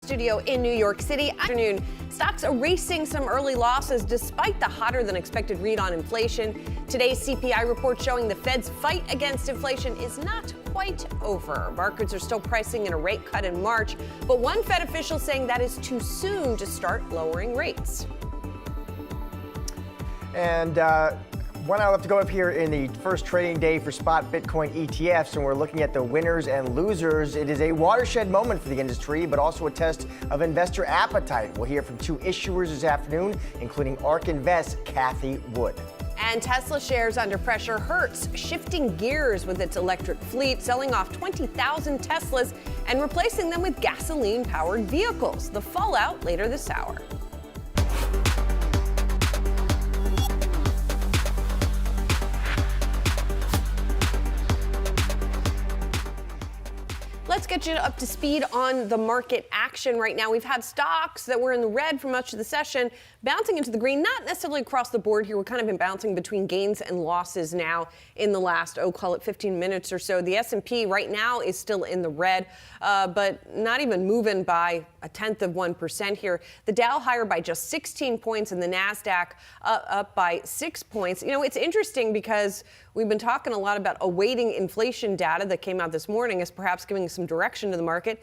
Studio in New York City. Afternoon, stocks erasing some early losses despite the hotter than expected read on inflation. Today's CPI report showing the Fed's fight against inflation is not quite over. Markets are still pricing in a rate cut in March, but one Fed official saying that is too soon to start lowering rates. And one hour left to go up here in the first trading day for spot Bitcoin ETFs, and we're looking at the winners and losers. It is a watershed moment for the industry, but also a test of investor appetite. We'll hear from two issuers this afternoon, including ARK Invest's Cathie Wood. And Tesla shares under pressure. Hertz shifting gears with its electric fleet, selling off 20,000 Teslas and replacing them with gasoline-powered vehicles. The fallout later this hour. Let's get you up to speed on the market action right now. We've had stocks that were in the red for much of the session, bouncing into the green, not necessarily across the board here. We've kind of been bouncing between gains and losses now in the last, call it 15 minutes or so. The S&P right now is still in the red, but not even moving by 0.1% here. The Dow higher by just 16 points and the Nasdaq up by 6 points. You know, it's interesting because we've been talking a lot about awaiting inflation data that came out this morning as perhaps giving some direction to the market.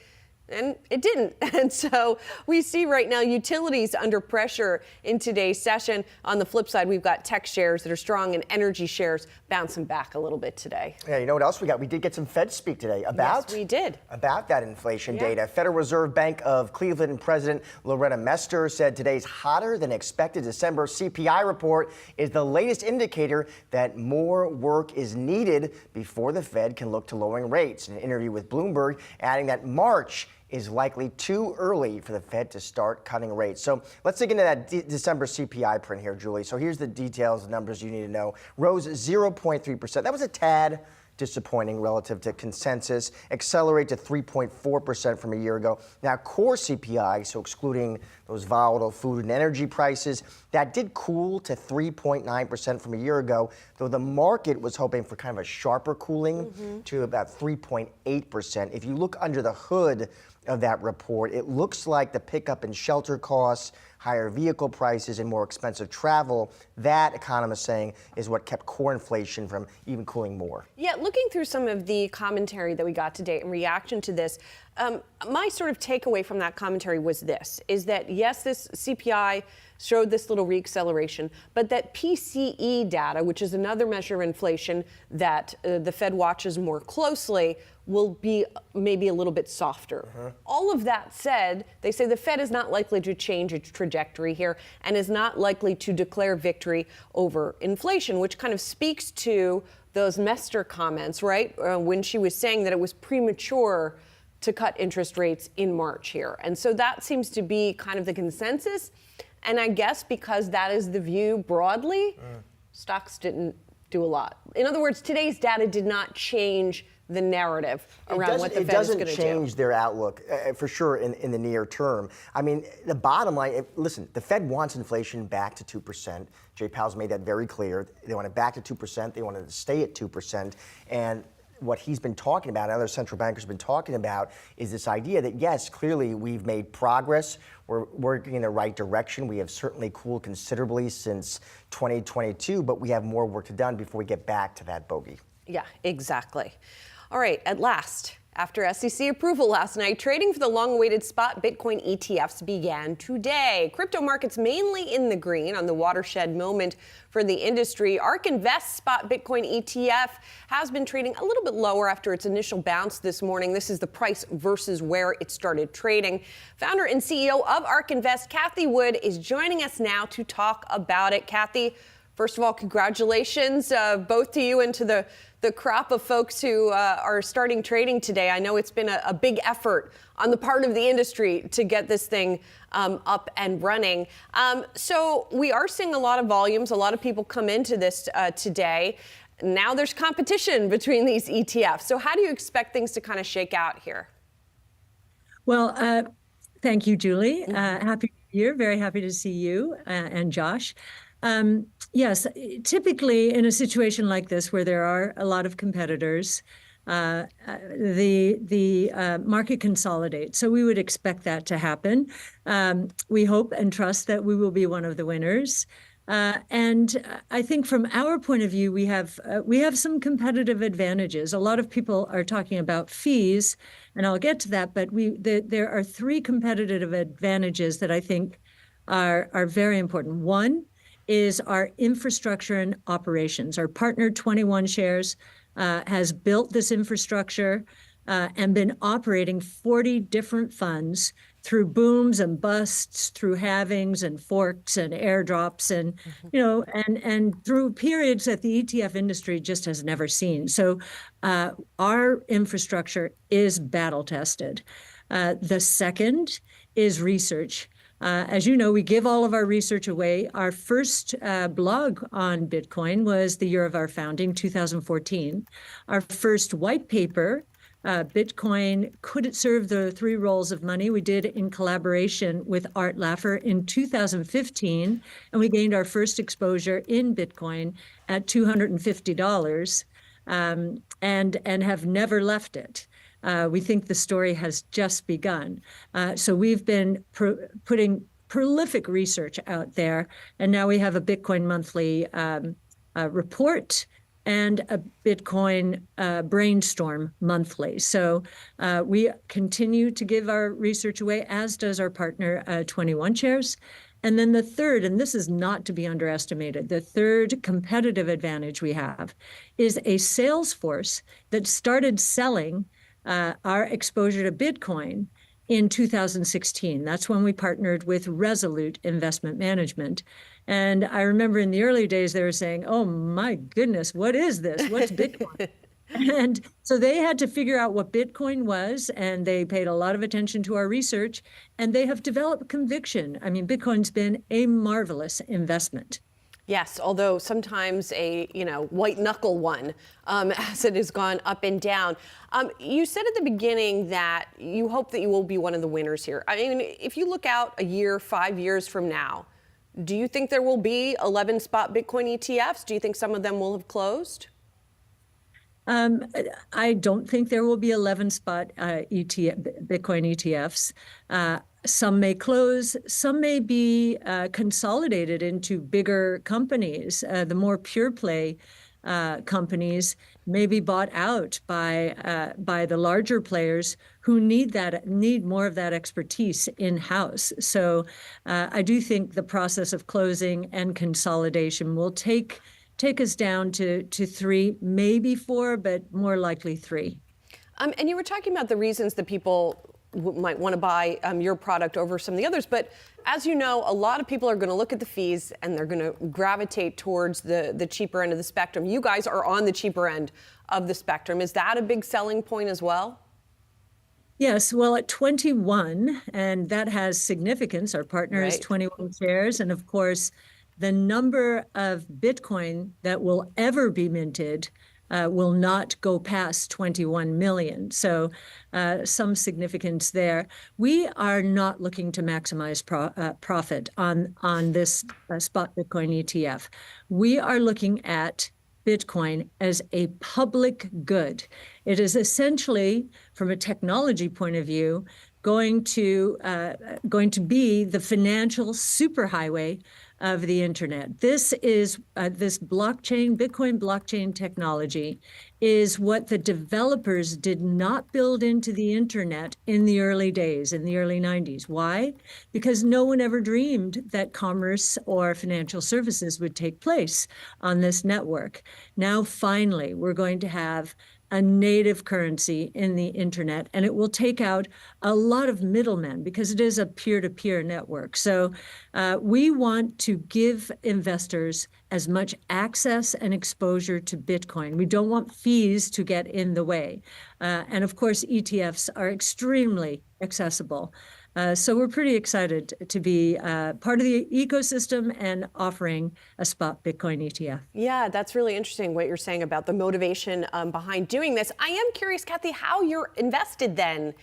And it didn't. And so we see right now utilities under pressure in today's session. On the flip side, we've got tech shares that are strong and energy shares bouncing back a little bit today. Yeah, you know what else we got? We did get some Fed speak today about, yes, we did. About that inflation data. Federal Reserve Bank of Cleveland President Loretta Mester said today's hotter than expected December CPI report is the latest indicator that more work is needed before the Fed can look to lowering rates. In an interview with Bloomberg, adding that March is likely too early for the Fed to start cutting rates. So let's dig into that December CPI print here, Julie. So here's the details, the numbers you need to know. Rose 0.3%. That was a tad disappointing relative to consensus. Accelerate to 3.4% from a year ago. Now, core CPI, so excluding those volatile food and energy prices, that did cool to 3.9% from a year ago, though the market was hoping for kind of a sharper cooling to about 3.8%. If you look under the hood of that report, it looks like the pickup in shelter costs, higher vehicle prices, and more expensive travel, that economists saying is what kept core inflation from even cooling more. Yeah, looking through some of the commentary that we got today in reaction to this, my sort of takeaway from that commentary was this, is that yes, this CPI showed this little reacceleration, but that PCE data, which is another measure of inflation that the Fed watches more closely, will be maybe a little bit softer. All of that said, they say the Fed is not likely to change its trajectory here and is not likely to declare victory over inflation, which kind of speaks to those Mester comments, right? When she was saying that it was premature to cut interest rates in March here. And so that seems to be kind of the consensus. And I guess because that is the view broadly, stocks didn't do a lot. In other words, today's data did not change the narrative around what the Fed is going to do. It doesn't change their outlook, for sure, in the near term. I mean, the bottom line, listen, the Fed wants inflation back to 2%. Jay Powell's made that very clear. They want it back to 2%. They want it to stay at 2%. And what he's been talking about, and other central bankers have been talking about, is this idea that, yes, clearly we've made progress. We're working in the right direction. We have certainly cooled considerably since 2022, but we have more work to done before we get back to that bogey. Yeah, exactly. All right, at last, after SEC approval last night, trading for the long-awaited spot Bitcoin ETFs began today. Crypto markets mainly in the green on the watershed moment for the industry. ARK Invest's spot Bitcoin ETF has been trading a little bit lower after its initial bounce this morning. This is the price versus where it started trading. Founder and CEO of ARK Invest, Cathie Wood, is joining us now to talk about it. Cathie, first of all, congratulations both to you and to the crop of folks who are starting trading today. I know it's been a big effort on the part of the industry to get this thing up and running. So we are seeing a lot of volumes. A lot of people come into this today. Now there's competition between these ETFs. So how do you expect things to kind of shake out here? Well, thank you, Julie. Happy New Year. Very happy to see you and Josh. Yes, typically in a situation like this where there are a lot of competitors, the market consolidates. So we would expect that to happen. We hope and trust that we will be one of the winners. And I think from our point of view, we have some competitive advantages. A lot of people are talking about fees, and I'll get to that. But there are three competitive advantages that I think are very important. One is our infrastructure and operations. Our partner 21 Shares has built this infrastructure and been operating 40 different funds through booms and busts, through halvings and forks and airdrops, and and through periods that the ETF industry just has never seen. So our infrastructure is battle tested. The second is research. As you know, we give all of our research away. Our first blog on Bitcoin was the year of our founding, 2014. Our first white paper, Bitcoin, could it serve the three roles of money? We did in collaboration with Art Laffer in 2015, and we gained our first exposure in Bitcoin at $250 and have never left it. We think the story has just begun. So we've been putting prolific research out there, and now we have a Bitcoin monthly report and a Bitcoin brainstorm monthly. So we continue to give our research away, as does our partner 21 Shares. And then the third, and this is not to be underestimated, the third competitive advantage we have is a sales force that started selling our exposure to Bitcoin in 2016. That's when we partnered with Resolute Investment Management. And I remember in the early days, they were saying, oh my goodness, what is this? What's Bitcoin? And so they had to figure out what Bitcoin was, and they paid a lot of attention to our research, and they have developed conviction. I mean, Bitcoin's been a marvelous investment. Yes, although sometimes a white knuckle one, as it has gone up and down. You said at the beginning that you hope that you will be one of the winners here. I mean, if you look out a year, 5 years from now, do you think there will be 11 spot Bitcoin ETFs? Do you think some of them will have closed? I don't think there will be 11 spot Bitcoin ETFs. Some may close, some may be consolidated into bigger companies. The more pure play companies may be bought out by the larger players who need more of that expertise in-house. So I do think the process of closing and consolidation will take us down to 3, maybe 4, but more likely 3. And you were talking about the reasons that people might want to buy your product over some of the others. But as you know, a lot of people are going to look at the fees and they're going to gravitate towards the cheaper end of the spectrum. You guys are on the cheaper end of the spectrum. Is that a big selling point as well? Yes, well, at 21, and that has significance. Our partner is 21 Shares, and of course, the number of Bitcoin that will ever be minted will not go past 21 million. So some significance there. We are not looking to maximize profit on this spot Bitcoin ETF. We are looking at Bitcoin as a public good. It is essentially, from a technology point of view, going to be the financial superhighway of the internet. This is this Bitcoin blockchain technology is what the developers did not build into the internet in the early days, in the early 90s. Why? Because no one ever dreamed that commerce or financial services would take place on this network. Now, finally, we're going to have a native currency in the internet, and it will take out a lot of middlemen because it is a peer-to-peer network. So we want to give investors as much access and exposure to Bitcoin. We don't want fees to get in the way. And of course, ETFs are extremely accessible. So we're pretty excited to be part of the ecosystem and offering a spot Bitcoin ETF. Yeah, that's really interesting what you're saying about the motivation behind doing this. I am curious, Kathy, how you're invested then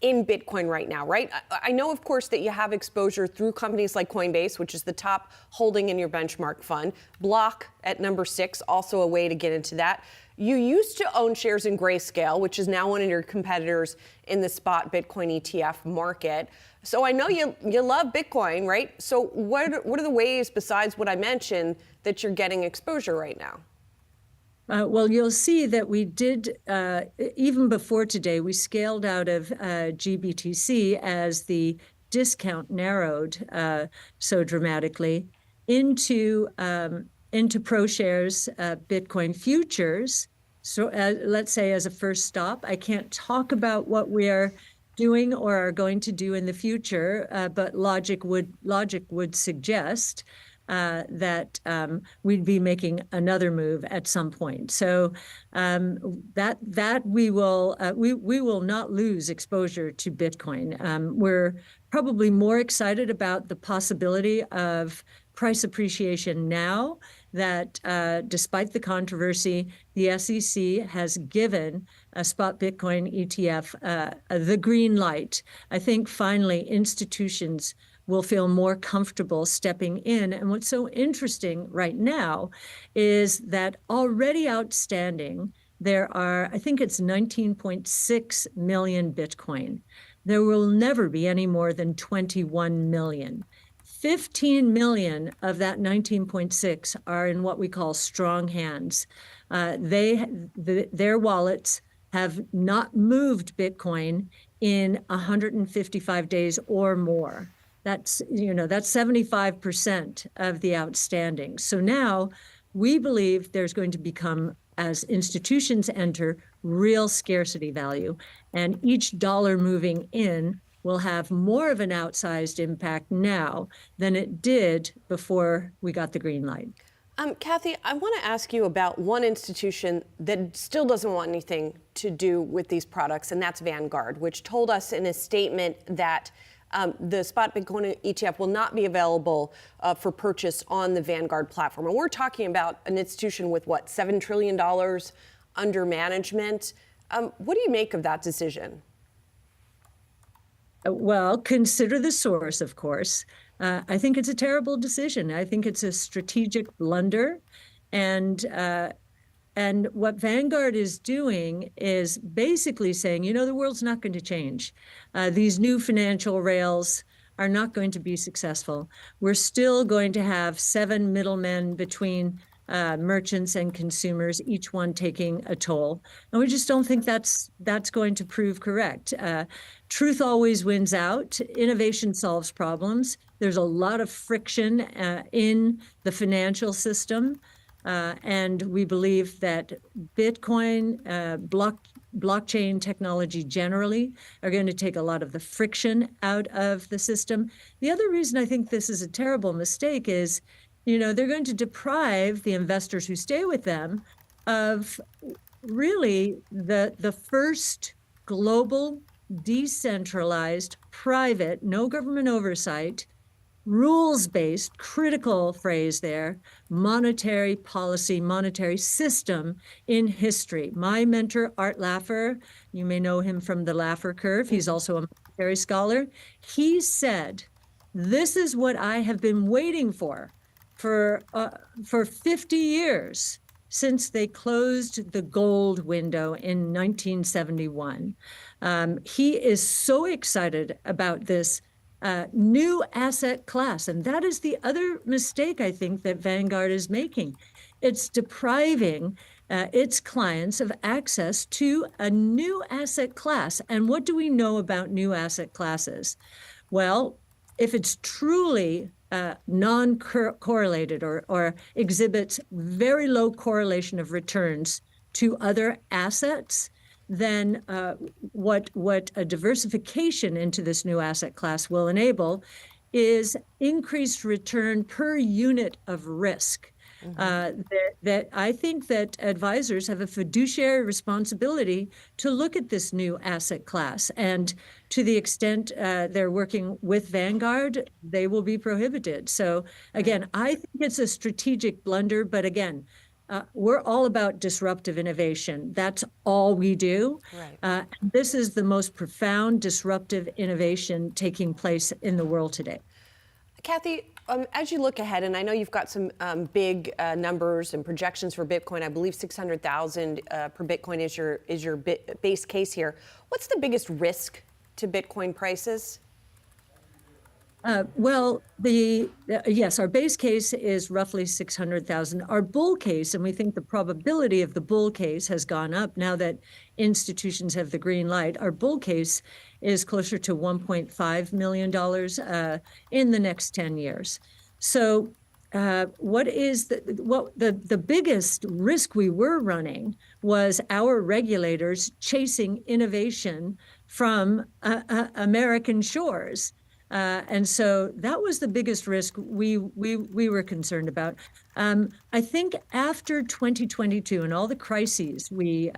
in Bitcoin right now, right? I know, of course, that you have exposure through companies like Coinbase, which is the top holding in your benchmark fund. Block at number 6, also a way to get into that. You used to own shares in Grayscale, which is now one of your competitors in the spot Bitcoin ETF market. So I know you love Bitcoin, right? So what are the ways, besides what I mentioned, that you're getting exposure right now? Well, you'll see that we did, even before today, we scaled out of GBTC as the discount narrowed so dramatically into ProShares Bitcoin futures. So let's say as a first stop, I can't talk about what we are doing or are going to do in the future, but logic would suggest that we'd be making another move at some point. So that we will not lose exposure to Bitcoin. We're probably more excited about the possibility of price appreciation now that despite the controversy, the SEC has given a spot Bitcoin ETF the green light. I think finally institutions will feel more comfortable stepping in. And what's so interesting right now is that already outstanding, there are, I think it's 19.6 million Bitcoin. There will never be any more than 21 million. 15 million of that 19.6 are in what we call strong hands. Their wallets have not moved Bitcoin in 155 days or more. That's 75% of the outstanding. So now we believe there's going to become, as institutions enter, real scarcity value. And each dollar moving in will have more of an outsized impact now than it did before we got the green light. Kathy, I want to ask you about one institution that still doesn't want anything to do with these products, and that's Vanguard, which told us in a statement that the spot Bitcoin ETF will not be available for purchase on the Vanguard platform. And we're talking about an institution with, what, $7 trillion under management. What do you make of that decision? Well, consider the source, of course. I think it's a terrible decision. I think it's a strategic blunder. And what Vanguard is doing is basically saying, the world's not going to change. These new financial rails are not going to be successful. We're still going to have 7 middlemen between merchants and consumers, each one taking a toll. And we just don't think that's going to prove correct. Truth always wins out. Innovation solves problems. There's a lot of friction in the financial system. And we believe that Bitcoin, blockchain technology generally are going to take a lot of the friction out of the system. The other reason I think this is a terrible mistake is, they're going to deprive the investors who stay with them of really the first global, decentralized, private, no government oversight, rules-based, critical phrase there, monetary policy, monetary system in history. My mentor, Art Laffer, you may know him from the Laffer curve. He's also a monetary scholar. He said, "This is what I have been waiting for 50 years since they closed the gold window in 1971. He is so excited about this new asset class. And that is the other mistake I think that Vanguard is making. It's depriving its clients of access to a new asset class. And what do we know about new asset classes? Well, if it's truly non-correlated or exhibits very low correlation of returns to other assets, then what a diversification into this new asset class will enable is increased return per unit of risk. That I think that advisors have a fiduciary responsibility to look at this new asset class, and to the extent they're working with Vanguard, they will be prohibited. So again, I think it's a strategic blunder, but again, we're all about disruptive innovation. That's all we do. Right. This is the most profound disruptive innovation taking place in the world today. Kathy, as you look ahead, and I know you've got some big numbers and projections for Bitcoin. I believe 600,000 per Bitcoin is your base case here. What's the biggest risk to Bitcoin prices? Well, yes, our base case is roughly 600,000. Our bull case, and we think the probability of the bull case has gone up now that institutions have the green light. Our bull case is closer to $1.5 million in the next 10 years. So what is the biggest risk we were running was our regulators chasing innovation from American shores. And so that was the biggest risk we were concerned about. I think after 2022 and all the crises we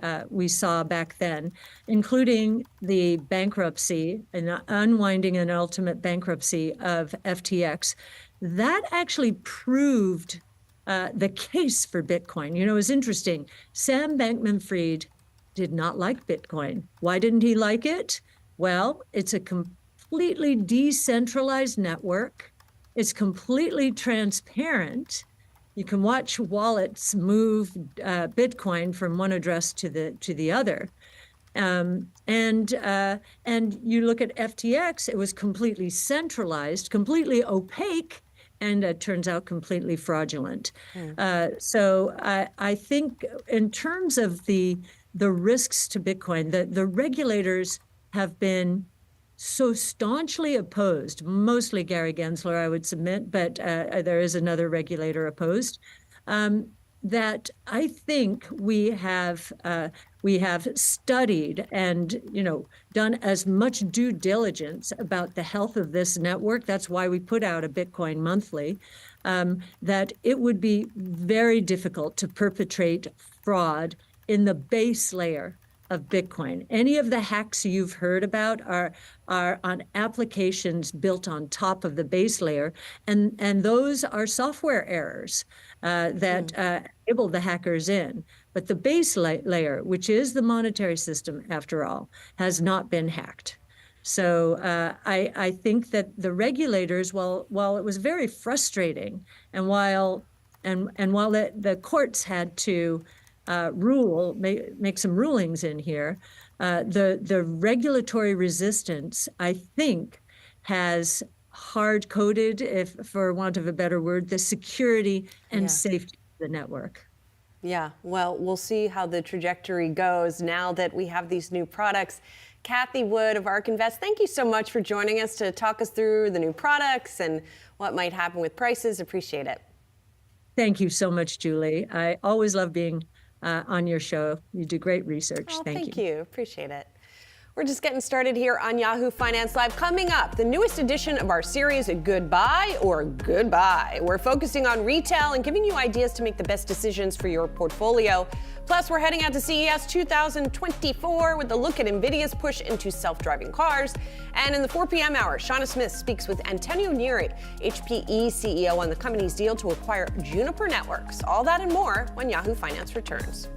saw back then, including the bankruptcy and unwinding an ultimate bankruptcy of FTX, that actually proved the case for Bitcoin. You know, it was interesting. Sam Bankman-Fried did not like Bitcoin. Why didn't he like it? Well, it's a completely decentralized network. It's completely transparent. You can watch wallets move Bitcoin from one address to the other. And you look at FTX, it was completely centralized, completely opaque, and it turns out completely fraudulent. So I think in terms of the risks to Bitcoin, the regulators have been so staunchly opposed, mostly Gary Gensler, I would submit, but there is another regulator opposed, that I think we have studied and, you know, done as much due diligence about the health of this network. That's why we put out a Bitcoin monthly, that it would be very difficult to perpetrate fraud in the base layer of Bitcoin. Any of the hacks you've heard about are on applications built on top of the base layer, and those are software errors that enable the hackers in. But the base layer, which is the monetary system after all, has not been hacked. So I think that the regulators, while it was very frustrating, and while the courts had to make some rulings in here, the regulatory resistance, I think, has hard-coded, if for want of a better word, the security and safety of the network. Yeah, well, we'll see how the trajectory goes now that we have these new products. Kathy Wood of ARK Invest, thank you so much for joining us to talk us through the new products and what might happen with prices. Appreciate it. Thank you so much, Julie. I always love being on your show. You do great research. Oh, thank you. Appreciate it. We're just getting started here on Yahoo Finance Live. Coming up, the newest edition of our series, Goodbye or Goodbye. We're focusing on retail and giving you ideas to make the best decisions for your portfolio. Plus, we're heading out to CES 2024 with a look at Nvidia's push into self-driving cars. And in the 4 p.m. hour, Shauna Smith speaks with Antonio Neri, HPE CEO, on the company's deal to acquire Juniper Networks. All that and more when Yahoo Finance returns.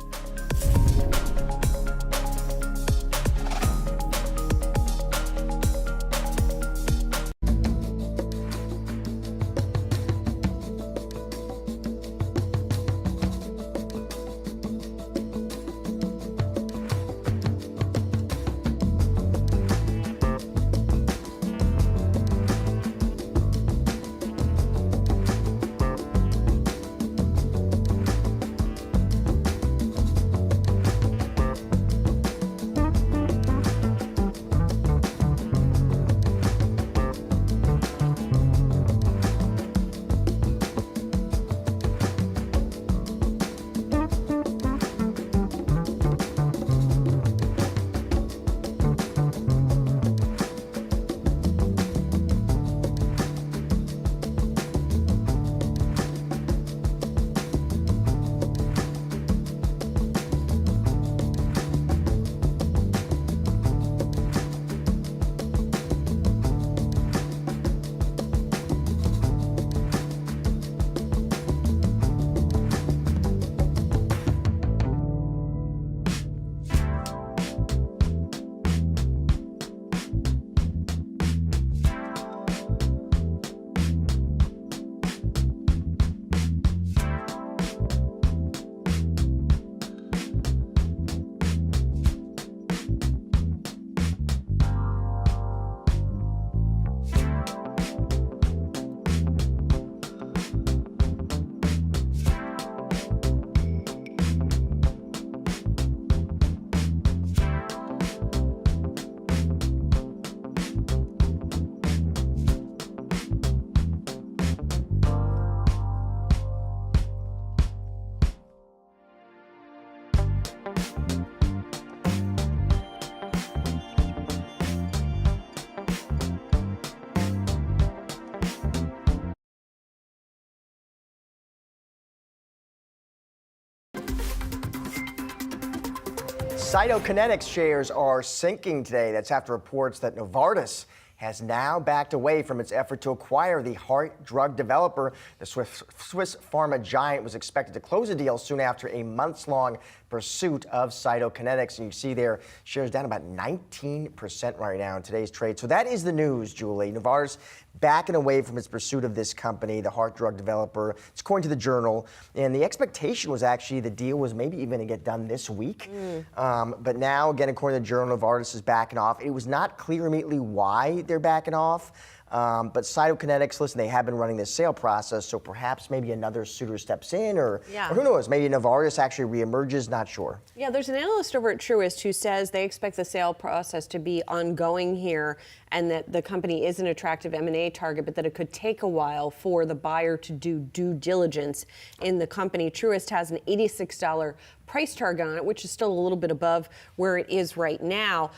Cytokinetics shares are sinking today. That's after reports that Novartis has now backed away from its effort to acquire the heart drug developer. The Swiss pharma giant was expected to close a deal soon after a months-long pursuit of Cytokinetics. And you see their shares down about 19% right now in today's trade. So that is the news, Julie. Novartis backing away from its pursuit of this company, the heart drug developer. It's according to the Journal. And the expectation was actually the deal was maybe even going to get done this week. But now, again, according to the Journal, Novartis is backing off. It was not clear immediately why they're backing off. But Cytokinetics, listen, they have been running this sale process, so perhaps maybe another suitor steps in, or who knows, maybe Novartis actually reemerges, not sure. Yeah, there's an analyst over at Truist who says they expect the sale process to be ongoing here and that the company is an attractive M&A target, but that it could take a while for the buyer to do due diligence in the company. Truist has an $86 price target on it, which is still a little bit above where it is right now.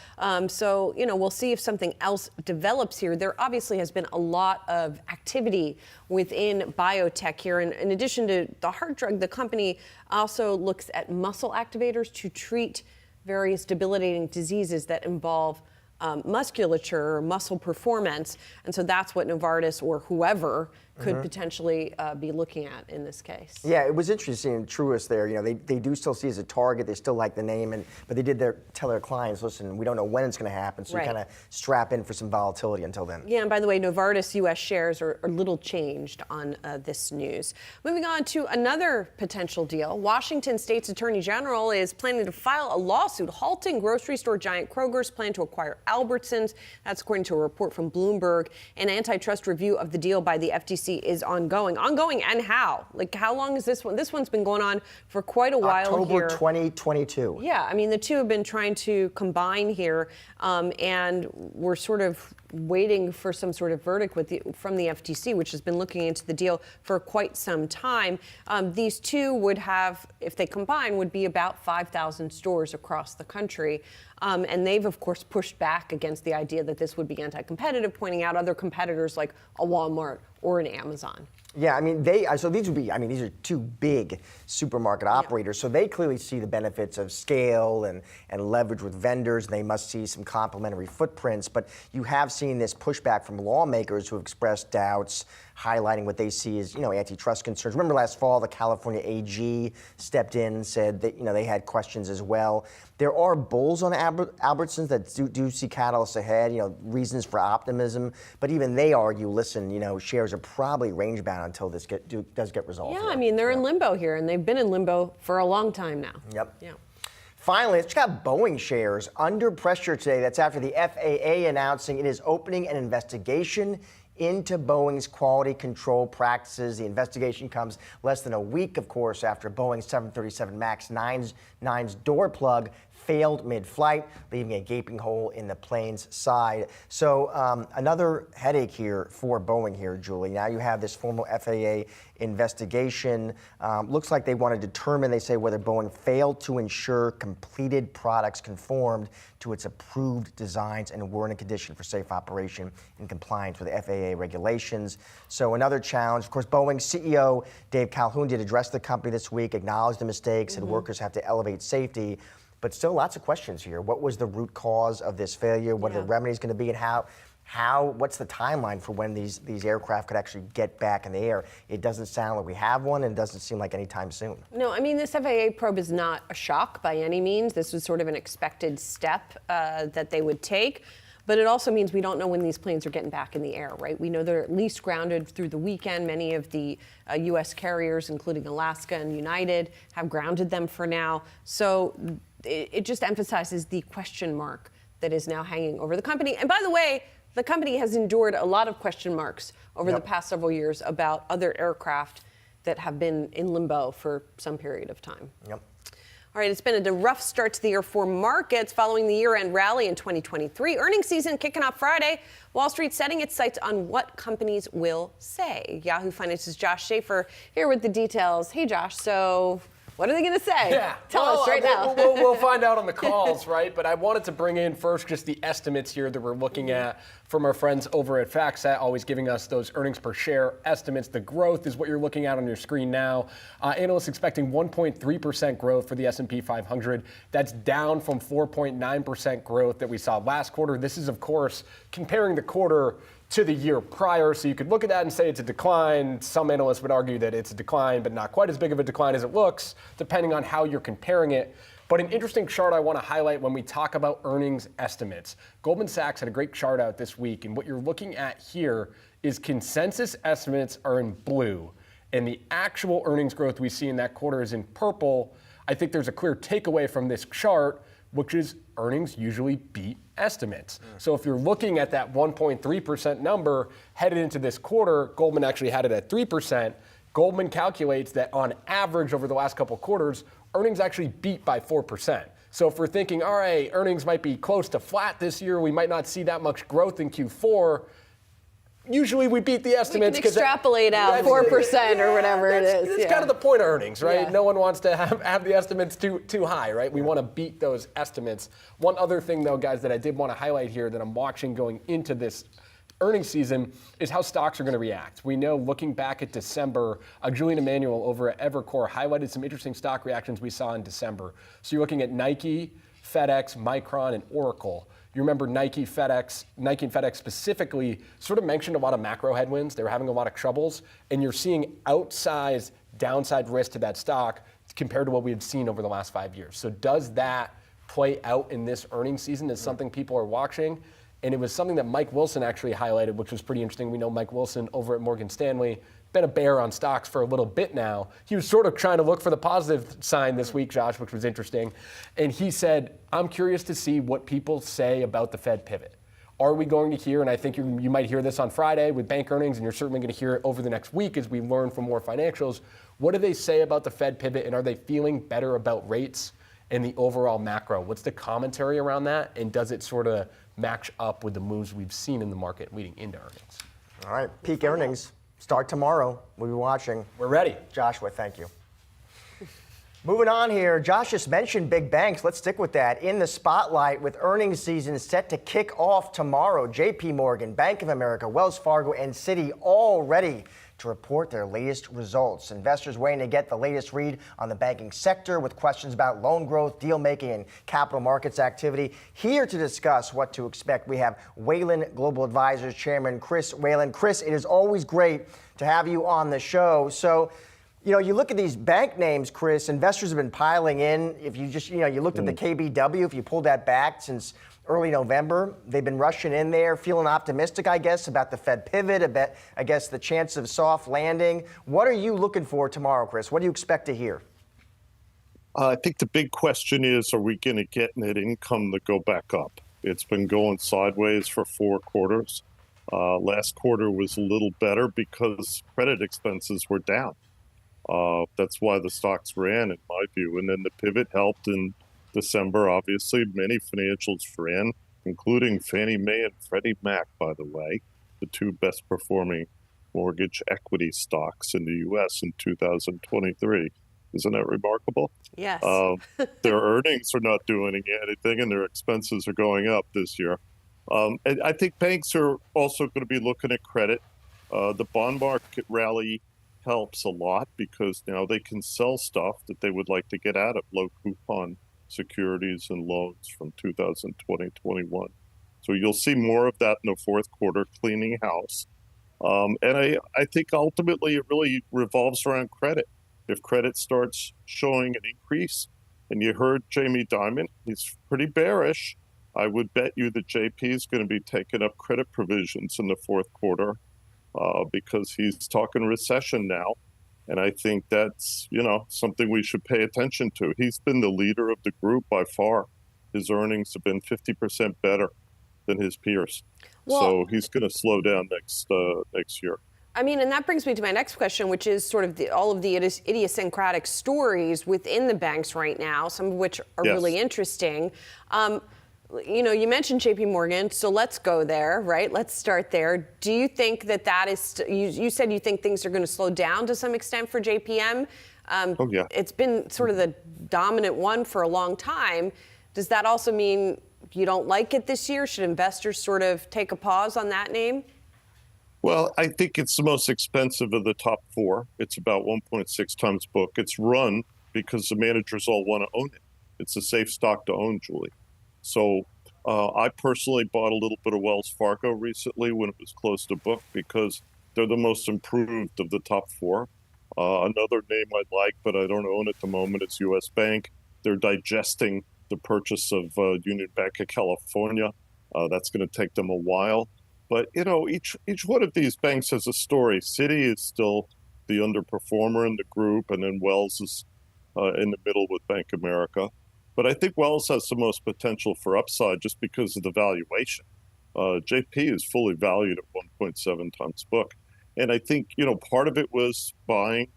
So, we'll see if something else develops here. There obviously has been a lot of activity within biotech here. And in addition to the heart drug, the company also looks at muscle activators to treat various debilitating diseases that involve musculature or muscle performance. And so that's what Novartis or whoever could potentially be looking at in this case. Yeah, it was interesting in Truist there. They do still see it as a target. They still like the name, but they did tell their clients, listen, we don't know when it's going to happen, so you kind of strap in for some volatility until then. Yeah, and by the way, Novartis U.S. shares are little changed on this news. Moving on to another potential deal. Washington State's Attorney General is planning to file a lawsuit halting grocery store giant Kroger's plan to acquire Albertsons. That's according to a report from Bloomberg. An antitrust review of the deal by the FTC is ongoing. And how? Like, how long is this one? This one's been going on for quite a while October here. 2022. Yeah, I mean, the two have been trying to combine here, and we're sort of waiting for some sort of verdict from the FTC, which has been looking into the deal for quite some time. These two would have, if they combine, would be about 5,000 stores across the country. And they've, of course, pushed back against the idea that this would be anti-competitive, pointing out other competitors like a Walmart or an Amazon. Yeah, I mean, so these are two big supermarket operators, so they clearly see the benefits of scale and leverage with vendors, and they must see some complementary footprints. But you have seen this pushback from lawmakers who have expressed doubts, highlighting what they see as, antitrust concerns. Remember last fall, the California AG stepped in and said that, they had questions as well. There are bulls on Albertsons that do see catalysts ahead, reasons for optimism. But even they argue, listen, shares are probably range bound until this does get resolved. Yeah, I mean, they're in limbo here, and they've been in limbo for a long time now. Yep. Yeah. Finally, let's check out Boeing shares under pressure today. That's after the FAA announcing it is opening an investigation into Boeing's quality control practices. The investigation comes less than a week, of course, after Boeing's 737 MAX 9's door plug failed mid-flight, leaving a gaping hole in the plane's side. So another headache here for Boeing here, Julie. Now you have this formal FAA investigation. Looks like they want to determine, they say, whether Boeing failed to ensure completed products conformed to its approved designs and were in a condition for safe operation in compliance with FAA regulations. So another challenge. Of course, Boeing CEO Dave Calhoun did address the company this week, acknowledged the mistakes, said workers have to elevate safety. But still lots of questions here. What was the root cause of this failure? What are the remedies going to be, and what's the timeline for when these aircraft could actually get back in the air? It doesn't sound like we have one, and it doesn't seem like anytime soon. No, I mean, this FAA probe is not a shock by any means. This was sort of an expected step that they would take. But it also means we don't know when these planes are getting back in the air, right? We know they're at least grounded through the weekend. Many of the U.S. carriers, including Alaska and United, have grounded them for now. So it just emphasizes the question mark that is now hanging over the company. And by the way, the company has endured a lot of question marks over the past several years about other aircraft that have been in limbo for some period of time. Yep. All right, it's been a rough start to the year for markets following the year-end rally in 2023. Earnings season kicking off Friday. Wall Street setting its sights on what companies will say. Yahoo Finance's Josh Schaefer here with the details. Hey, Josh. So What are they going to say? Yeah. Tell us right now. We'll find out on the calls, right? But I wanted to bring in first just the estimates here that we're looking at from our friends over at FactSet, always giving us those earnings per share estimates. The growth is what you're looking at on your screen now. Analysts expecting 1.3% growth for the S&P 500. That's down from 4.9% growth that we saw last quarter. This is, of course, comparing the quarter to the year prior. So you could look at that and say it's a decline. Some analysts would argue that it's a decline, but not quite as big of a decline as it looks, depending on how you're comparing it. But an interesting chart I want to highlight when we talk about earnings estimates. Goldman Sachs had a great chart out this week, and what you're looking at here is consensus estimates are in blue, and the actual earnings growth we see in that quarter is in purple. I think there's a clear takeaway from this chart, which is earnings usually beat estimates. So if you're looking at that 1.3% number headed into this quarter, Goldman actually had it at 3%. Goldman calculates that on average over the last couple quarters, earnings actually beat by 4%. So if we're thinking, all right, earnings might be close to flat this year, we might not see that much growth in Q4, usually we beat the estimates. We can extrapolate out 4% or whatever it is. It's kind of the point of earnings, right? Yeah. No one wants to have the estimates too high, right? We want to beat those estimates. One other thing, though, guys, that I did want to highlight here that I'm watching going into this earnings season is how stocks are going to react. We know looking back at December, Julian Emanuel over at Evercore highlighted some interesting stock reactions we saw in December. So you're looking at Nike, FedEx, Micron, and Oracle. You remember Nike and FedEx specifically sort of mentioned a lot of macro headwinds. They were having a lot of troubles, and you're seeing outsized downside risk to that stock compared to what we had seen over the last 5 years. So does that play out in this earnings season is something people are watching. And it was something that Mike Wilson actually highlighted, which was pretty interesting. We know Mike Wilson over at Morgan Stanley, been a bear on stocks for a little bit now. He was sort of trying to look for the positive sign this week, Josh, which was interesting. And he said, I'm curious to see what people say about the Fed pivot. Are we going to hear, and I think you might hear this on Friday with bank earnings, and you're certainly going to hear it over the next week as we learn from more financials. What do they say about the Fed pivot, and are they feeling better about rates and the overall macro? What's the commentary around that, and does it sort of match up with the moves we've seen in the market leading into earnings? All right, peak earnings start tomorrow. We'll be watching. We're ready. Joshua, thank you. Moving on here, Josh just mentioned big banks. Let's stick with that. In the spotlight with earnings season set to kick off tomorrow, JP Morgan, Bank of America, Wells Fargo, and Citi all ready to report their latest results. Investors waiting to get the latest read on the banking sector with questions about loan growth, deal making, and capital markets activity. Here to discuss what to expect, we have Wayland Global Advisors Chairman Chris Wayland. Chris, it is always great to have you on the show. So, you look at these bank names, Chris, investors have been piling in. If you just, you looked at the KBW, if you pulled that back since early November, they've been rushing in there, feeling optimistic, I guess, about the Fed pivot, about, I guess, the chance of soft landing. What are you looking for tomorrow, Chris? What do you expect to hear? I think the big question is, are we going to get net income to go back up? It's been going sideways for 4 quarters. Last quarter was a little better because credit expenses were down. That's why the stocks ran, in my view. And then the pivot helped in December. Obviously, many financials ran, including Fannie Mae and Freddie Mac, by the way, the 2 best performing mortgage equity stocks in the U.S. in 2023. Isn't that remarkable? Yes. Their earnings are not doing anything, and their expenses are going up this year. And I think banks are also going to be looking at credit. The bond market rally helps a lot because now they can sell stuff that they would like to get out of, low coupon securities and loans from 2020-21. So you'll see more of that in the fourth quarter, cleaning house. And I think ultimately it really revolves around credit. If credit starts showing an increase, and you heard Jamie Dimon, he's pretty bearish, I would bet you that JP is going to be taking up credit provisions in the fourth quarter because he's talking recession now. And I think that's, something we should pay attention to. He's been the leader of the group by far. His earnings have been 50% better than his peers. Well, so he's going to slow down next year. I mean, and that brings me to my next question, which is sort of all of the idiosyncratic stories within the banks right now, some of which are really interesting. You mentioned JP Morgan, so let's go there, right? Let's start there. Do you think that is, you said you think things are going to slow down to some extent for JPM? Oh, yeah. It's been sort of the dominant one for a long time. Does that also mean you don't like it this year? Should investors sort of take a pause on that name? Well, I think it's the most expensive of the top four. It's about 1.6 times book. It's run because the managers all want to own it. It's a safe stock to own, Julie. So I personally bought a little bit of Wells Fargo recently when it was close to book because they're the most improved of the top four. Another name I like, but I don't own at the moment, is U.S. Bank. They're digesting the purchase of Union Bank of California. That's going to take them a while. But, you know, each one of these banks has a story. Citi is still the underperformer in the group, and then Wells is in the middle with Bank of America. But I think Wells has the most potential for upside just because of the valuation. JP is fully valued at 1.7 times book. And I think, you know, part of it was buying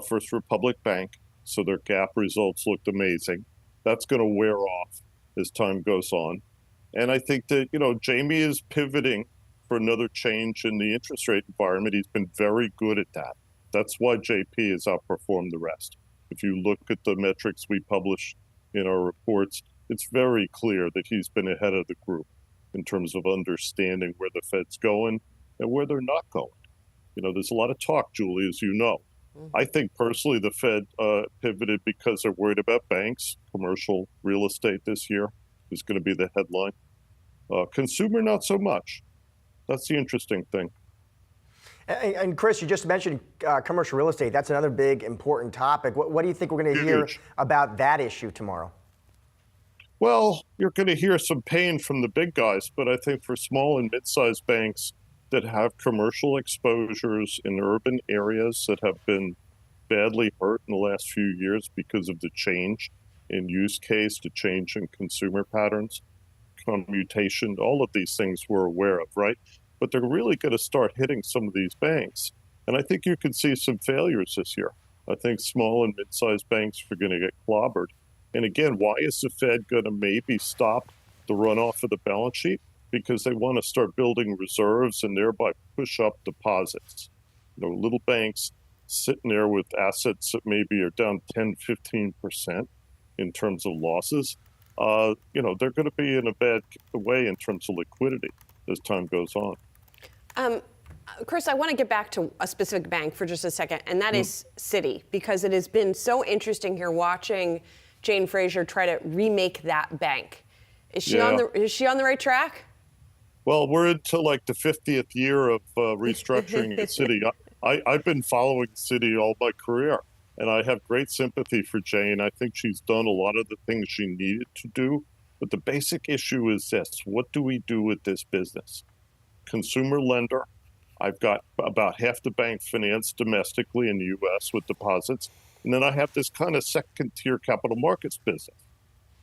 First Republic Bank, so their GAAP results looked amazing. That's going to wear off as time goes on. And I think that, you know, Jamie is pivoting for another change in the interest rate environment. He's been very good at that. That's why JP has outperformed the rest. If you look at the metrics we publish in our reports, it's very clear that he's been ahead of the group in terms of understanding where the Fed's going and where they're not going. You know, there's a lot of talk, Julie, as you know. I think personally the Fed pivoted because they're worried about banks. Commercial real estate this year is going to be the headline. Consumer, not so much. That's the interesting thing. And Chris, you just mentioned commercial real estate. That's another big, important topic. What do you think we're going to hear about that issue tomorrow? Well, you're going to hear some pain from the big guys, but I think for small and mid-sized banks that have commercial exposures in urban areas that have been badly hurt in the last few years because of the change in use case, the change in consumer patterns, commutation, all of these things we're aware of, right? But they're really going to start hitting some of these banks. And I think you could see some failures this year. I think small and mid-sized banks are going to get clobbered. And again, why is the Fed going to maybe stop the runoff of the balance sheet? Because they want to start building reserves and thereby push up deposits. You know, little banks sitting there with assets that maybe are down 10, 15% in terms of losses. You know, they're going to be in a bad way in terms of liquidity as time goes on. Chris, I want to get back to a specific bank for just a second, and that is Citi, because it has been so interesting here watching Jane Fraser try to remake that bank. Is she on the right track? Well, we're into like the 50th year of restructuring at Citi. I've been following Citi all my career, and I have great sympathy for Jane. I think she's done a lot of the things she needed to do. But the basic issue is this: what do we do with this business? Consumer lender. I've got about half the bank financed domestically in the U.S. with deposits. And then I have this kind of second-tier capital markets business.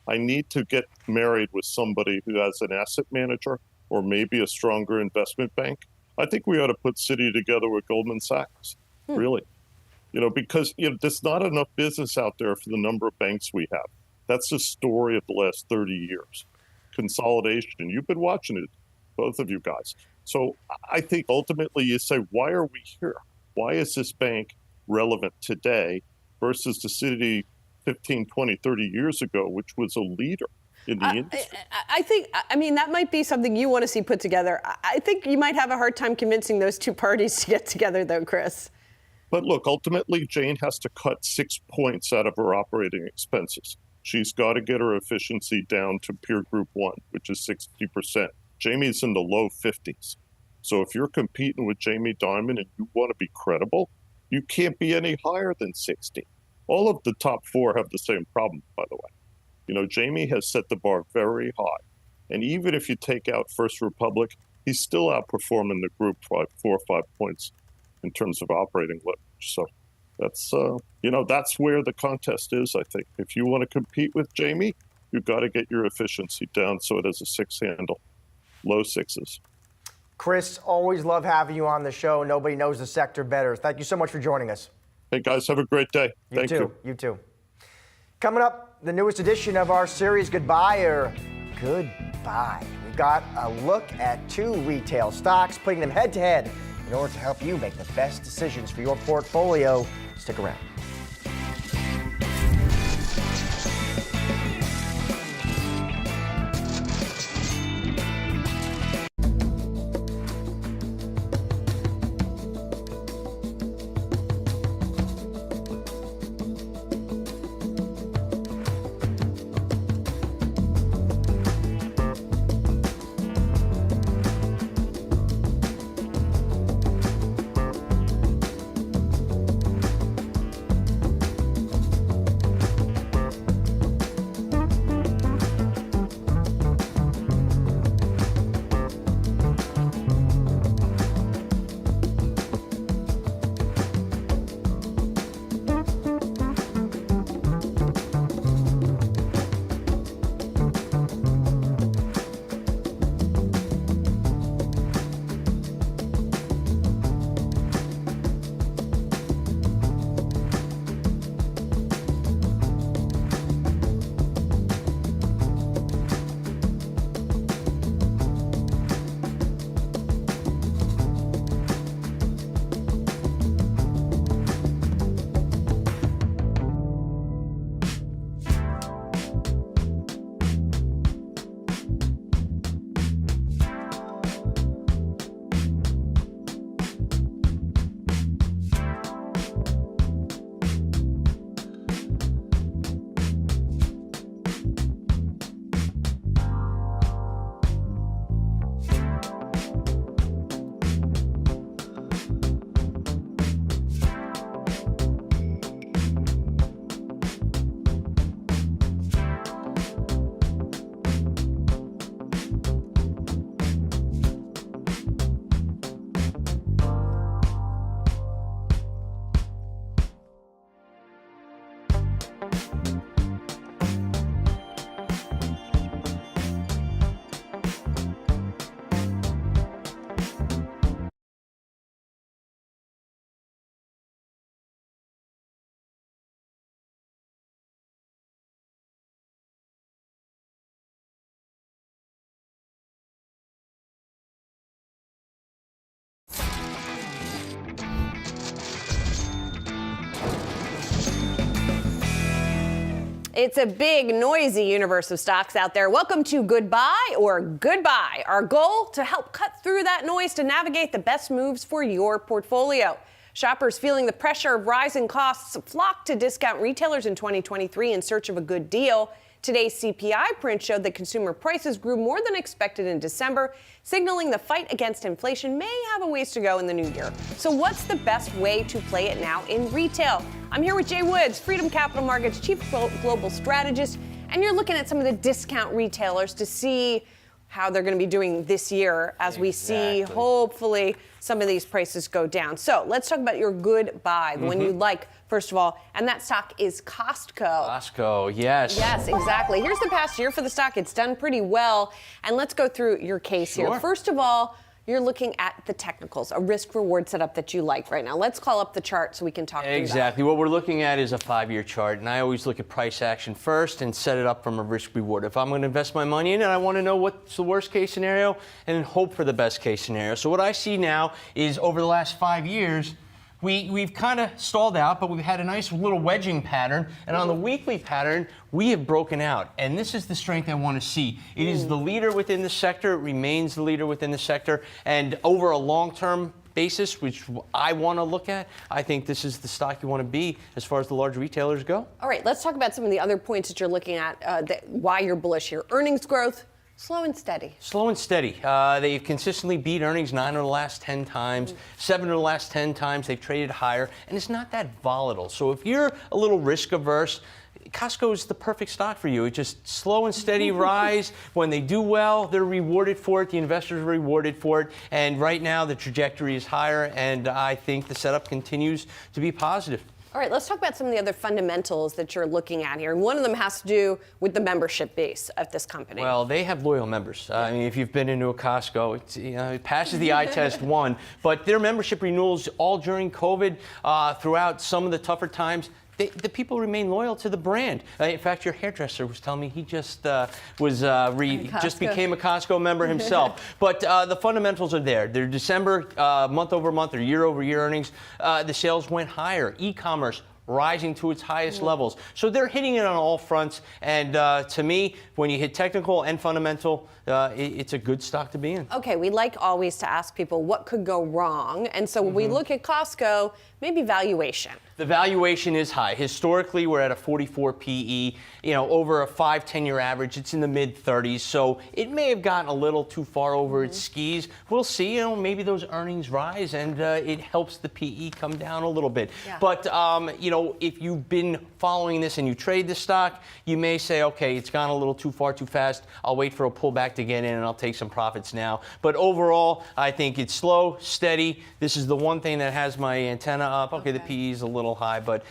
I need to get married with somebody who has an asset manager or maybe a stronger investment bank. I think we ought to put Citi together with Goldman Sachs, really. You know, because there's not enough business out there for the number of banks we have. That's the story of the last 30 years. Consolidation. You've been watching it, both of you guys. So I think ultimately you say, why are we here? Why is this bank relevant today versus the Citi 15, 20, 30 years ago, which was a leader in the industry? I mean, that might be something you want to see put together. I think you might have a hard time convincing those two parties to get together, though, Chris. But look, ultimately, Jane has to cut 6 points out of her operating expenses. She's got to get her efficiency down to peer group 1, which is 60%. Jamie's in the low 50s. So if you're competing with Jamie Dimon and you want to be credible, you can't be any higher than 60. All of the top four have the same problem, by the way. You know, Jamie has set the bar very high. And even if you take out First Republic, he's still outperforming the group by 4 or 5 points in terms of operating leverage. So that's, that's where the contest is, I think. If you want to compete with Jamie, you've got to get your efficiency down so it has a 6 handle, low 6s. Chris, always love having you on the show. Nobody knows the sector better. Thank you so much for joining us. Hey, guys, have a great day. Thank you. You too. Coming up, the newest edition of our series, Goodbye or Goodbye. We've got a look at 2 retail stocks, putting them head to head in order to help you make the best decisions for your portfolio. Stick around. It's a big, noisy universe of stocks out there. Welcome to Goodbye or Goodbye. Our goal to help cut through that noise to navigate the best moves for your portfolio. Shoppers feeling the pressure of rising costs flocked to discount retailers in 2023 in search of a good deal. Today's CPI print showed that consumer prices grew more than expected in December, signaling the fight against inflation may have a ways to go in the new year. So what's the best way to play it now in retail? I'm here with Jay Woods, Freedom Capital Markets Chief Global Strategist, and you're looking at some of the discount retailers to see how they're going to be doing this year as we see, hopefully, some of these prices go down. So let's talk about your good buy, the one you like, first of all, and that stock is Costco. Costco, yes. Yes, exactly. Here's the past year for the stock. It's done pretty well. And let's go through your case here. First of all, you're looking at the technicals, a risk-reward setup that you like right now. Let's call up the chart so we can talk through that. Exactly. What we're looking at is a 5-year chart, and I always look at price action first and set it up from a risk-reward. If I'm going to invest my money in it, I want to know what's the worst-case scenario and hope for the best-case scenario. So what I see now is over the last 5 years, we've kind of stalled out, but we've had a nice little wedging pattern. And on the weekly pattern, we have broken out. And this is the strength I want to see. It is the leader within the sector. It remains the leader within the sector. And over a long-term basis, which I want to look at, I think this is the stock you want to be as far as the large retailers go. All right, let's talk about some of the other points that you're looking at, why you're bullish here. Earnings growth. Slow and steady. Slow and steady. They've consistently beat earnings 9 of the last 10 times, 7 of the last 10 times. They've traded higher, and it's not that volatile. So if you're a little risk averse, Costco is the perfect stock for you. It's just slow and steady rise. When they do well, they're rewarded for it. The investors are rewarded for it. And right now, the trajectory is higher, and I think the setup continues to be positive. All right, let's talk about some of the other fundamentals that you're looking at here. And one of them has to do with the membership base of this company. Well, they have loyal members. I mean, if you've been into a Costco, it's, it passes the eye test one. But their membership renewals all during COVID, throughout some of the tougher times, the people remain loyal to the brand. In fact, your hairdresser was telling me he just just became a Costco member himself. But the fundamentals are there. Their December month over month or year over year earnings, the sales went higher. E-commerce rising to its highest levels. So they're hitting it on all fronts. And to me, when you hit technical and fundamental, it's a good stock to be in. Okay, we like always to ask people what could go wrong. And so when we look at Costco, maybe valuation. The valuation is high. Historically, we're at a 44 PE. You know, over a 5-10 year average, it's in the mid 30s. So it may have gotten a little too far over its skis. We'll see. You know, maybe those earnings rise and it helps the PE come down a little bit. Yeah. But you know, if you've been following this and you trade the stock, you may say, okay, it's gone a little too far too fast. I'll wait for a pullback to get in and I'll take some profits now. But overall, I think it's slow, steady. This is the one thing that has my antenna up. Okay, the PE is a little high, but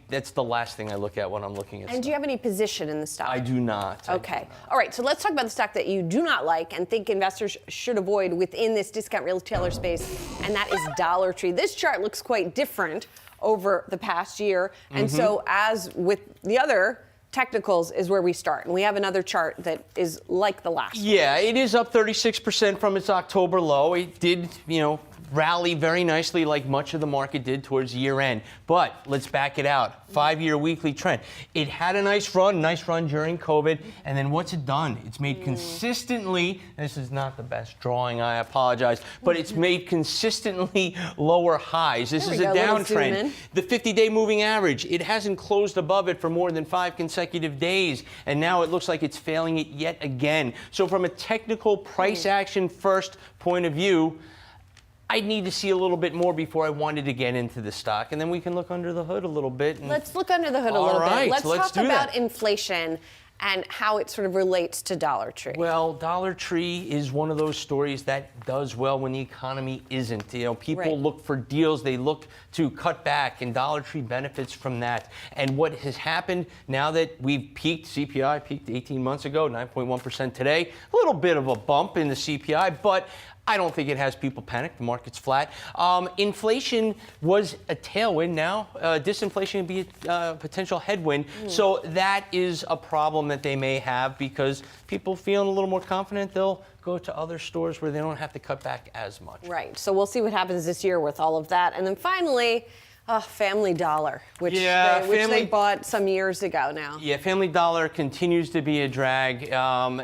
that's the last thing I look at when I'm looking at And do you have any position in the stock? I do not. Okay. All right, so let's talk about the stock that you do not like and think investors should avoid within this discount retailer space, and that is Dollar Tree. This chart looks quite different over the past year, and so as with the other technicals is where we start. And we have another chart that is like the last one. Yeah, it is up 36% from its October low. It did, you know, rally very nicely like much of the market did towards year end. But let's back it out. 5-year weekly trend. It had a nice run during COVID. And then what's it done? It's made consistently, this is not the best drawing, I apologize, but it's made consistently lower highs. This is a downtrend. The 50-day moving average, it hasn't closed above it for more than 5 consecutive days. And now it looks like it's failing it yet again. So from a technical price action first point of view, I'd need to see a little bit more before I wanted to get into the stock, and then we can look under the hood a little bit. Let's look under the hood a little bit. Let's talk about inflation and how it sort of relates to Dollar Tree. Well, Dollar Tree is one of those stories that does well when the economy isn't. You know, people look for deals, they look to cut back, and Dollar Tree benefits from that. And what has happened now that we've peaked, CPI peaked 18 months ago, 9.1% today, a little bit of a bump in the CPI, but I don't think it has people panicked. The market's flat. Inflation was a tailwind. Now disinflation would be a potential headwind. So that is a problem that they may have because people feeling a little more confident, they'll go to other stores where they don't have to cut back as much. Right. So we'll see what happens this year with all of that. And then finally, Family Dollar, which they bought some years ago now. Yeah, Family Dollar continues to be a drag.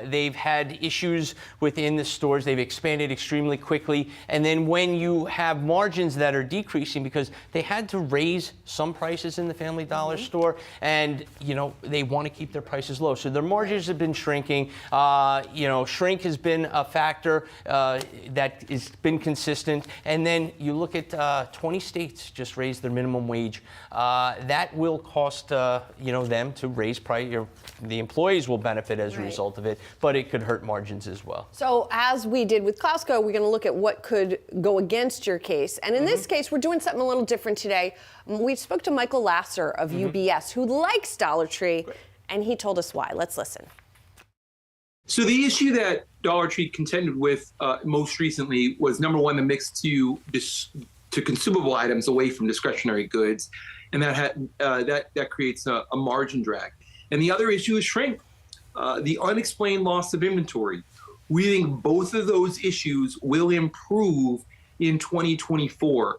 They've had issues within the stores. They've expanded extremely quickly. And then when you have margins that are decreasing because they had to raise some prices in the Family Dollar store, and you know they want to keep their prices low. So their margins have been shrinking. Shrink has been a factor that has been consistent. And then you look at 20 states just raised their minimum wage. That will cost them to raise price. The employees will benefit as a result of it, but it could hurt margins as well. So as we did with Costco, we're going to look at what could go against your case. And in this case, we're doing something a little different today. We spoke to Michael Lasser of UBS, who likes Dollar Tree, and he told us why. Let's listen. So the issue that Dollar Tree contended with most recently was, number one, the mix to consumable items away from discretionary goods, and that creates a margin drag. And the other issue is shrink, the unexplained loss of inventory. We think both of those issues will improve in 2024.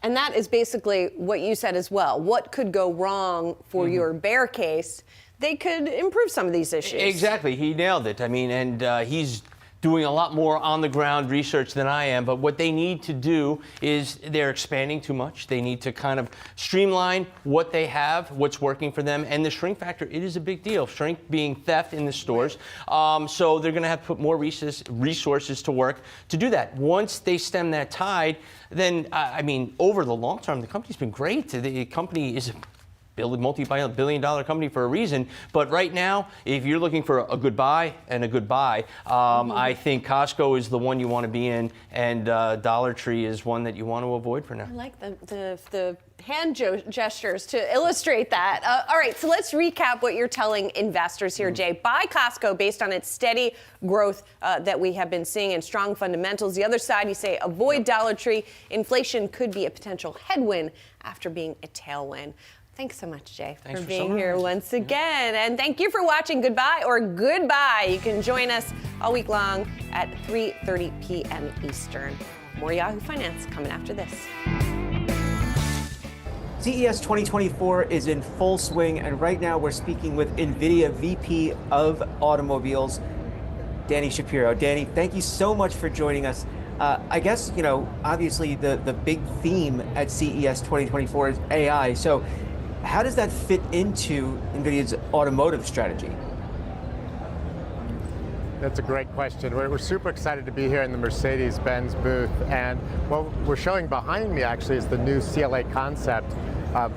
And that is basically what you said as well. What could go wrong for your bear case? They could improve some of these issues. Exactly. He nailed it. I mean, and he's doing a lot more on-the-ground research than I am, but what they need to do is they're expanding too much. They need to kind of streamline what they have, what's working for them, and the shrink factor, it is a big deal. Shrink being theft in the stores. So they're going to have to put more resources to work to do that. Once they stem that tide, then, over the long term, the company's been great. The company is multi-billion-dollar company for a reason. But right now, if you're looking for a good buy and a good buy, I think Costco is the one you want to be in, and Dollar Tree is one that you want to avoid for now. I like the hand gestures to illustrate that. All right, so let's recap what you're telling investors here, Jay. Buy Costco based on its steady growth that we have been seeing and strong fundamentals. The other side, you say avoid Dollar Tree. Inflation could be a potential headwind after being a tailwind. Thanks so much, Jay, for being here once again. And thank you for watching Goodbye or Goodbye. You can join us all week long at 3:30 p.m. Eastern. More Yahoo Finance coming after this. CES 2024 is in full swing, and right now we're speaking with Nvidia VP of Automobiles, Danny Shapiro. Danny, thank you so much for joining us. I guess, obviously the big theme at CES 2024 is AI. So how does that fit into NVIDIA's automotive strategy? That's a great question. We're super excited to be here in the Mercedes-Benz booth. And what we're showing behind me actually is the new CLA concept,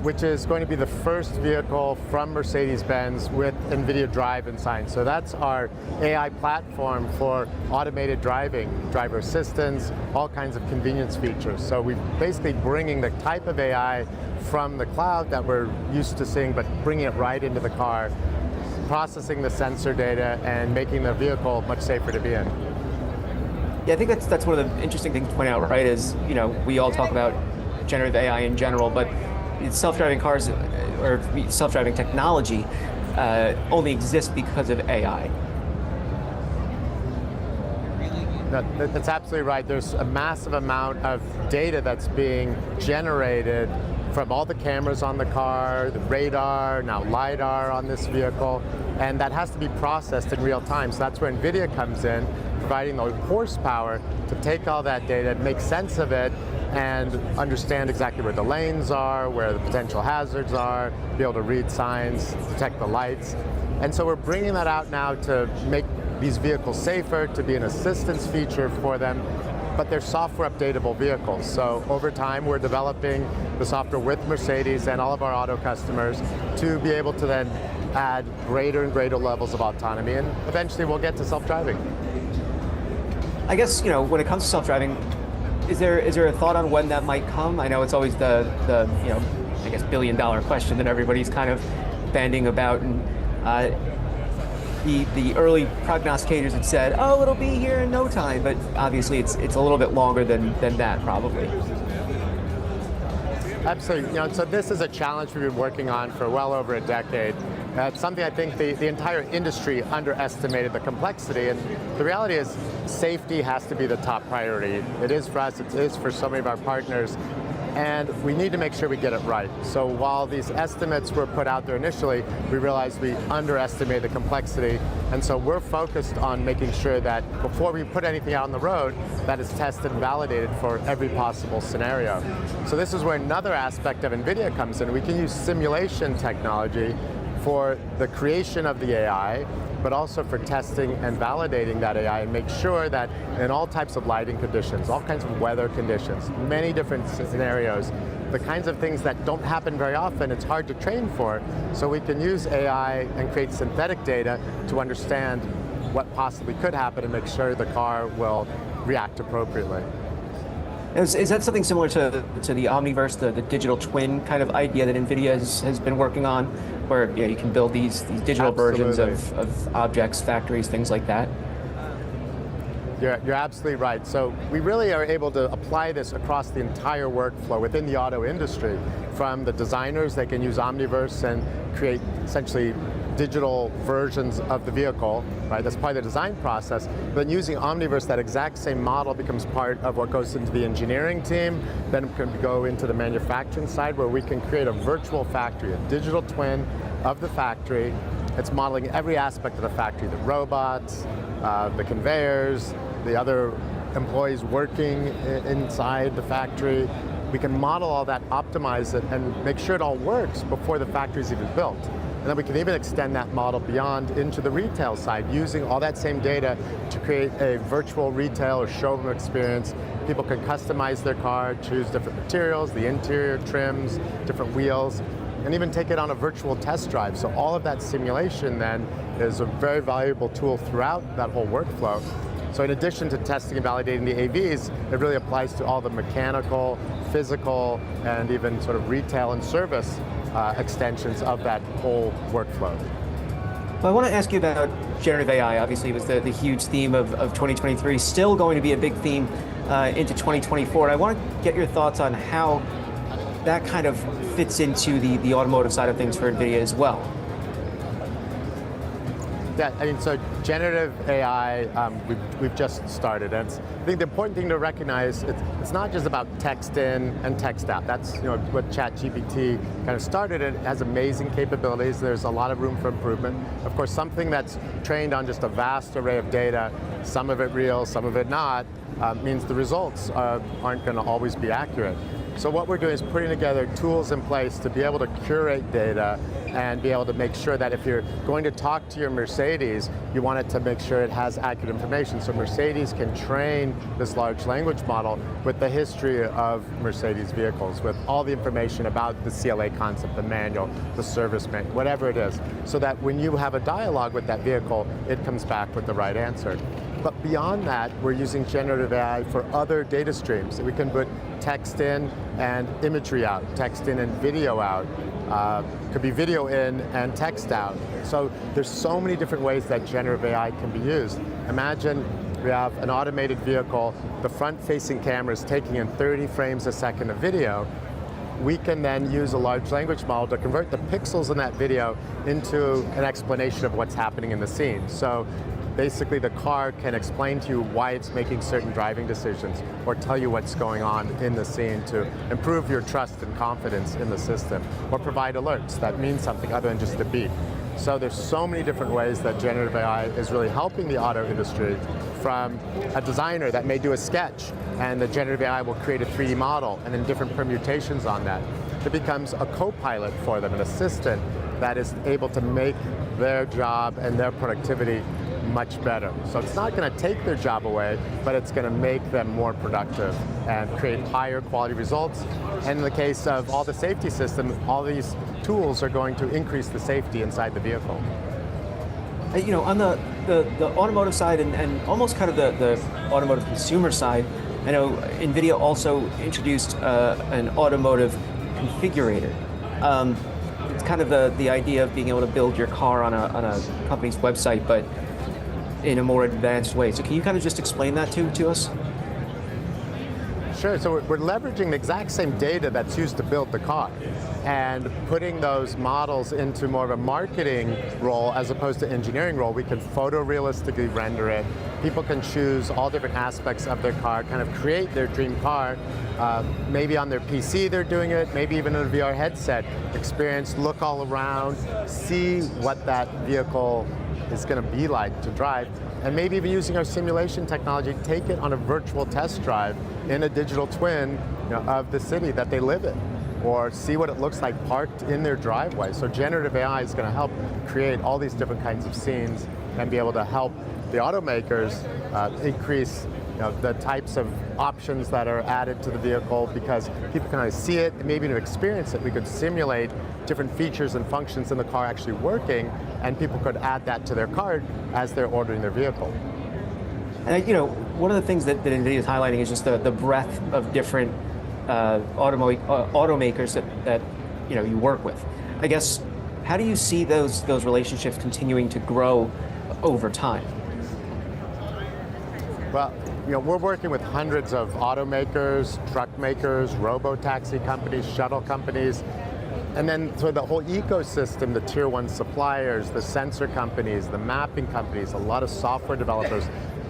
which is going to be the first vehicle from Mercedes-Benz with NVIDIA Drive inside. So that's our AI platform for automated driving, driver assistance, all kinds of convenience features. So we're basically bringing the type of AI from the cloud that we're used to seeing, but bringing it right into the car, processing the sensor data, and making the vehicle much safer to be in. Yeah, I think that's one of the interesting things to point out, right, is, we all talk about generative AI in general, but self-driving cars or self-driving technology only exists because of AI. That's absolutely right. There's a massive amount of data that's being generated from all the cameras on the car, the radar, now LiDAR on this vehicle, and that has to be processed in real time. So that's where NVIDIA comes in, providing the horsepower to take all that data, make sense of it, and understand exactly where the lanes are, where the potential hazards are, be able to read signs, detect the lights. And so we're bringing that out now to make these vehicles safer, to be an assistance feature for them. but they're software updatable vehicles. So over time, we're developing the software with Mercedes and all of our auto customers to be able to then add greater and greater levels of autonomy, and eventually we'll get to self-driving. I guess, when it comes to self-driving, is there a thought on when that might come? I know it's always the I guess billion-dollar question that everybody's kind of banding about, and the early prognosticators had said, oh, it'll be here in no time, but obviously it's a little bit longer than that probably. Absolutely. So this is a challenge we've been working on for well over a decade. It's something I think the entire industry underestimated the complexity, and the reality is safety has to be the top priority. It is for us, it is for so many of our partners, and we need to make sure we get it right. So while these estimates were put out there initially, we realized we underestimated the complexity, and so we're focused on making sure that before we put anything out on the road, that is tested and validated for every possible scenario. So this is where another aspect of Nvidia comes in. We can use simulation technology for the creation of the AI, but also for testing and validating that AI and make sure that in all types of lighting conditions, all kinds of weather conditions, many different scenarios, the kinds of things that don't happen very often, it's hard to train for. So we can use AI and create synthetic data to understand what possibly could happen and make sure the car will react appropriately. Is that something similar to the Omniverse, the digital twin kind of idea that Nvidia has been working on, where you can build these digital versions of objects, factories, things like that? You're absolutely right. So we really are able to apply this across the entire workflow within the auto industry. From the designers, they can use Omniverse and create essentially digital versions of the vehicle, right? That's part of the design process. But then using Omniverse, that exact same model becomes part of what goes into the engineering team, then it can go into the manufacturing side where we can create a virtual factory, a digital twin of the factory. It's modeling every aspect of the factory, the robots, the conveyors, the other employees working inside the factory. We can model all that, optimize it, and make sure it all works before the factory's even built. And then we can even extend that model beyond into the retail side, using all that same data to create a virtual retail or showroom experience. People can customize their car, choose different materials, the interior trims, different wheels, and even take it on a virtual test drive. So all of that simulation then is a very valuable tool throughout that whole workflow. So in addition to testing and validating the AVs, it really applies to all the mechanical, physical, and even sort of retail and service extensions of that whole workflow. Well, I want to ask you about generative AI. Obviously, it was the huge theme of 2023, still going to be a big theme into 2024. I want to get your thoughts on how that kind of fits into the automotive side of things for NVIDIA as well. Yeah, I mean, so generative AI, we've just started. And I think the important thing to recognize, it's not just about text in and text out. That's what ChatGPT kind of started. It has amazing capabilities. There's a lot of room for improvement. Of course, something that's trained on just a vast array of data, some of it real, some of it not, means the results aren't going to always be accurate. So what we're doing is putting together tools in place to be able to curate data and be able to make sure that if you're going to talk to your Mercedes, you want it to make sure it has accurate information. So Mercedes can train this large language model with the history of Mercedes vehicles, with all the information about the CLA concept, the manual, the service manual, whatever it is, so that when you have a dialogue with that vehicle, it comes back with the right answer. But beyond that, we're using generative AI for other data streams. So we can put text in and imagery out, text in and video out. Could be video in and text out. So there's so many different ways that generative AI can be used. Imagine we have an automated vehicle, the front-facing camera is taking in 30 frames a second of video. We can then use a large language model to convert the pixels in that video into an explanation of what's happening in the scene. So basically the car can explain to you why it's making certain driving decisions or tell you what's going on in the scene to improve your trust and confidence in the system, or provide alerts that mean something other than just a beep. So there's so many different ways that generative AI is really helping the auto industry, from a designer that may do a sketch and the generative AI will create a 3D model and then different permutations on that. It becomes a co-pilot for them, an assistant that is able to make their job and their productivity much better. So it's not going to take their job away, but it's going to make them more productive and create higher quality results. And in the case of all the safety systems, all these tools are going to increase the safety inside the vehicle. You know, on the automotive side and almost kind of the automotive consumer side, I know Nvidia also introduced an automotive configurator. It's kind of the idea of being able to build your car on a company's website, but in a more advanced way. So can you kind of just explain that to us? Sure, so we're leveraging the exact same data that's used to build the car and putting those models into more of a marketing role as opposed to engineering role. We can photorealistically render it. People can choose all different aspects of their car, kind of create their dream car. Maybe on their PC they're doing it, maybe even in a VR headset. Experience, look all around, see what that vehicle is going to be like to drive, and maybe even using our simulation technology, take it on a virtual test drive in a digital twin, of the city that they live in, or see what it looks like parked in their driveway. So generative AI is going to help create all these different kinds of scenes and be able to help the automakers increase the types of options that are added to the vehicle, because people can see it and maybe to experience it. We could simulate different features and functions in the car actually working, and people could add that to their cart as they're ordering their vehicle. And one of the things that Nvidia is highlighting is just the breadth of different automakers that you work with. I guess, how do you see those relationships continuing to grow over time? Well, we're working with hundreds of automakers, truck makers, robo-taxi companies, shuttle companies, and then so the whole ecosystem, the tier one suppliers, the sensor companies, the mapping companies, a lot of software developers,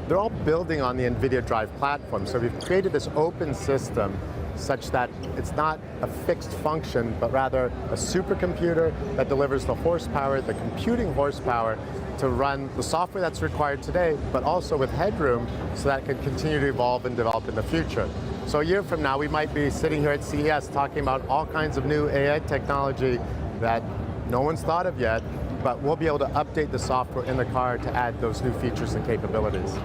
they're all building on the Nvidia Drive platform. So we've created this open system such that it's not a fixed function, but rather a supercomputer that delivers the horsepower, the computing horsepower, to run the software that's required today, but also with headroom so that it can continue to evolve and develop in the future. So a year from now, we might be sitting here at CES talking about all kinds of new AI technology that no one's thought of yet, but we'll be able to update the software in the car to add those new features and capabilities.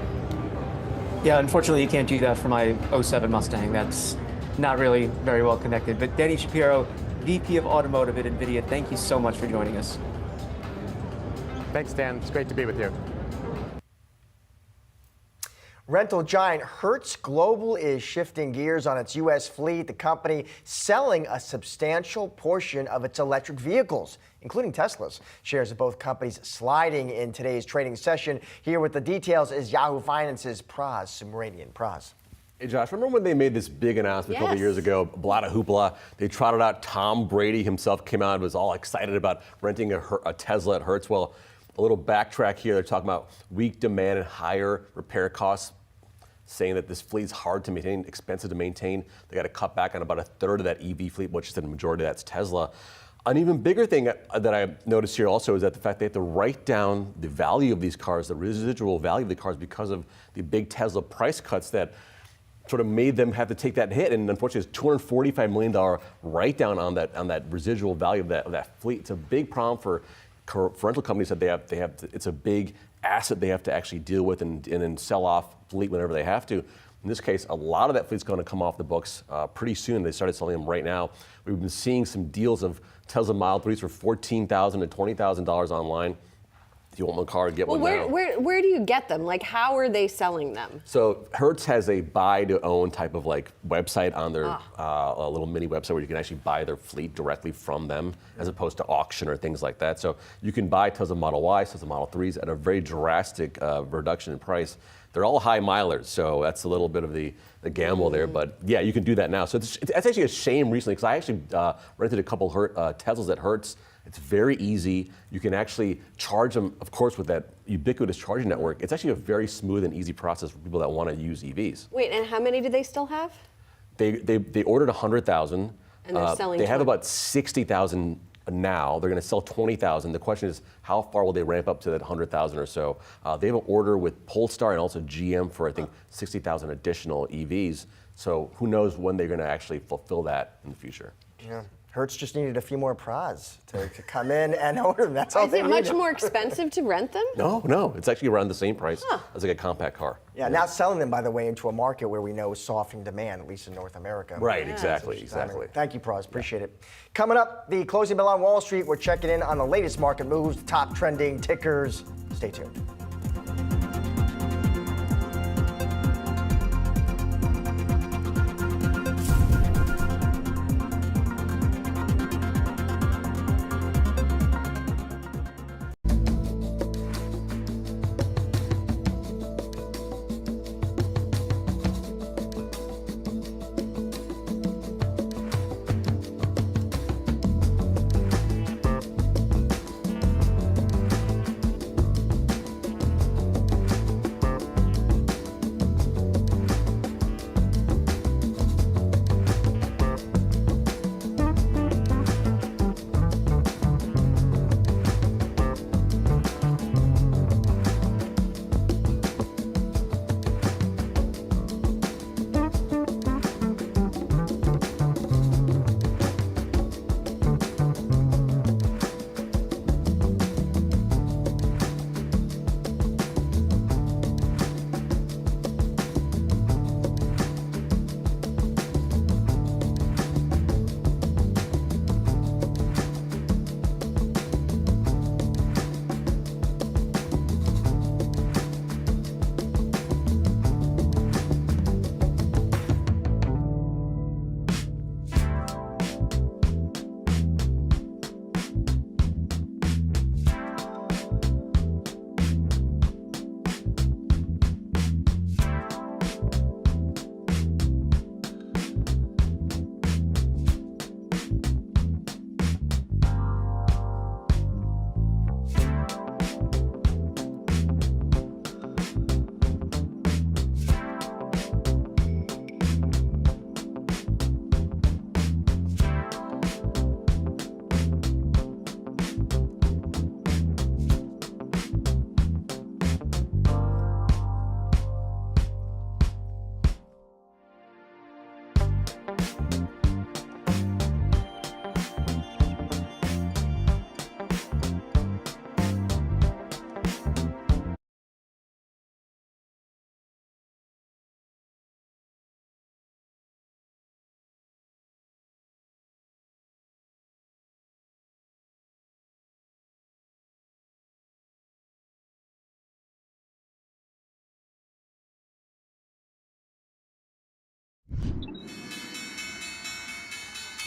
Yeah, unfortunately, you can't do that for my 07 Mustang. That's not really very well connected. But Danny Shapiro, VP of Automotive at Nvidia, thank you so much for joining us. Thanks, Dan. It's great to be with you. Rental giant Hertz Global is shifting gears on its U.S. fleet. The company selling a substantial portion of its electric vehicles, including Teslas. Shares of both companies sliding in today's trading session. Here with the details is Yahoo Finance's Praz Sumranian. Praz. Hey Josh, remember when they made this big announcement a couple years ago, a lot of hoopla, they trotted out Tom Brady himself came out and was all excited about renting a Tesla at Hertz. Well, a little backtrack here, they're talking about weak demand and higher repair costs, saying that this fleet's hard to maintain, expensive to maintain. They got to cut back on about a third of that EV fleet, which is the majority of that's Tesla. An even bigger thing that I noticed here also is that the fact they have to write down the value of these cars, the residual value of the cars, because of the big Tesla price cuts that sort of made them have to take that hit. And unfortunately, it's $245 million write down on that residual value of that fleet. It's a big problem for rental companies that they have to, it's a big asset they have to actually deal with and then sell off fleet whenever they have to. In this case, a lot of that fleet's going to come off the books pretty soon. They started selling them right now. We've been seeing some deals of Tesla Model 3s for $14,000 to $20,000 online. If you want one car, get one now. Where do you get them? Like, how are they selling them? So Hertz has a buy-to-own type of like website on their a little mini website where you can actually buy their fleet directly from them, as opposed to auction or things like that. So you can buy Tesla Model Y, Tesla Model 3s at a very drastic reduction in price. They're all high milers, so that's a little bit of the gamble there. But yeah, you can do that now. So it's actually a shame recently, because I actually rented a couple Teslas at Hertz. It's very easy. You can actually charge them, of course, with that ubiquitous charging network. It's actually a very smooth and easy process for people that want to use EVs. Wait, and how many do they still have? They ordered 100,000. And they're selling They have about 60,000 now. They're going to sell 20,000. The question is, how far will they ramp up to that 100,000 or so? They have an order with Polestar and also GM for, I think, 60,000 additional EVs. So who knows when they're going to actually fulfill that in the future. Yeah. Hertz just needed a few more pros to come in and order them. That's all Is they it needed. much more expensive to rent them? No, it's actually around the same price as like a compact car. Yeah, now selling them, by the way, into a market where we know is softening demand, at least in North America. Right, exactly. Thank you, pros. Appreciate it. Coming up, the closing bell on Wall Street. We're checking in on the latest market moves, top trending tickers. Stay tuned.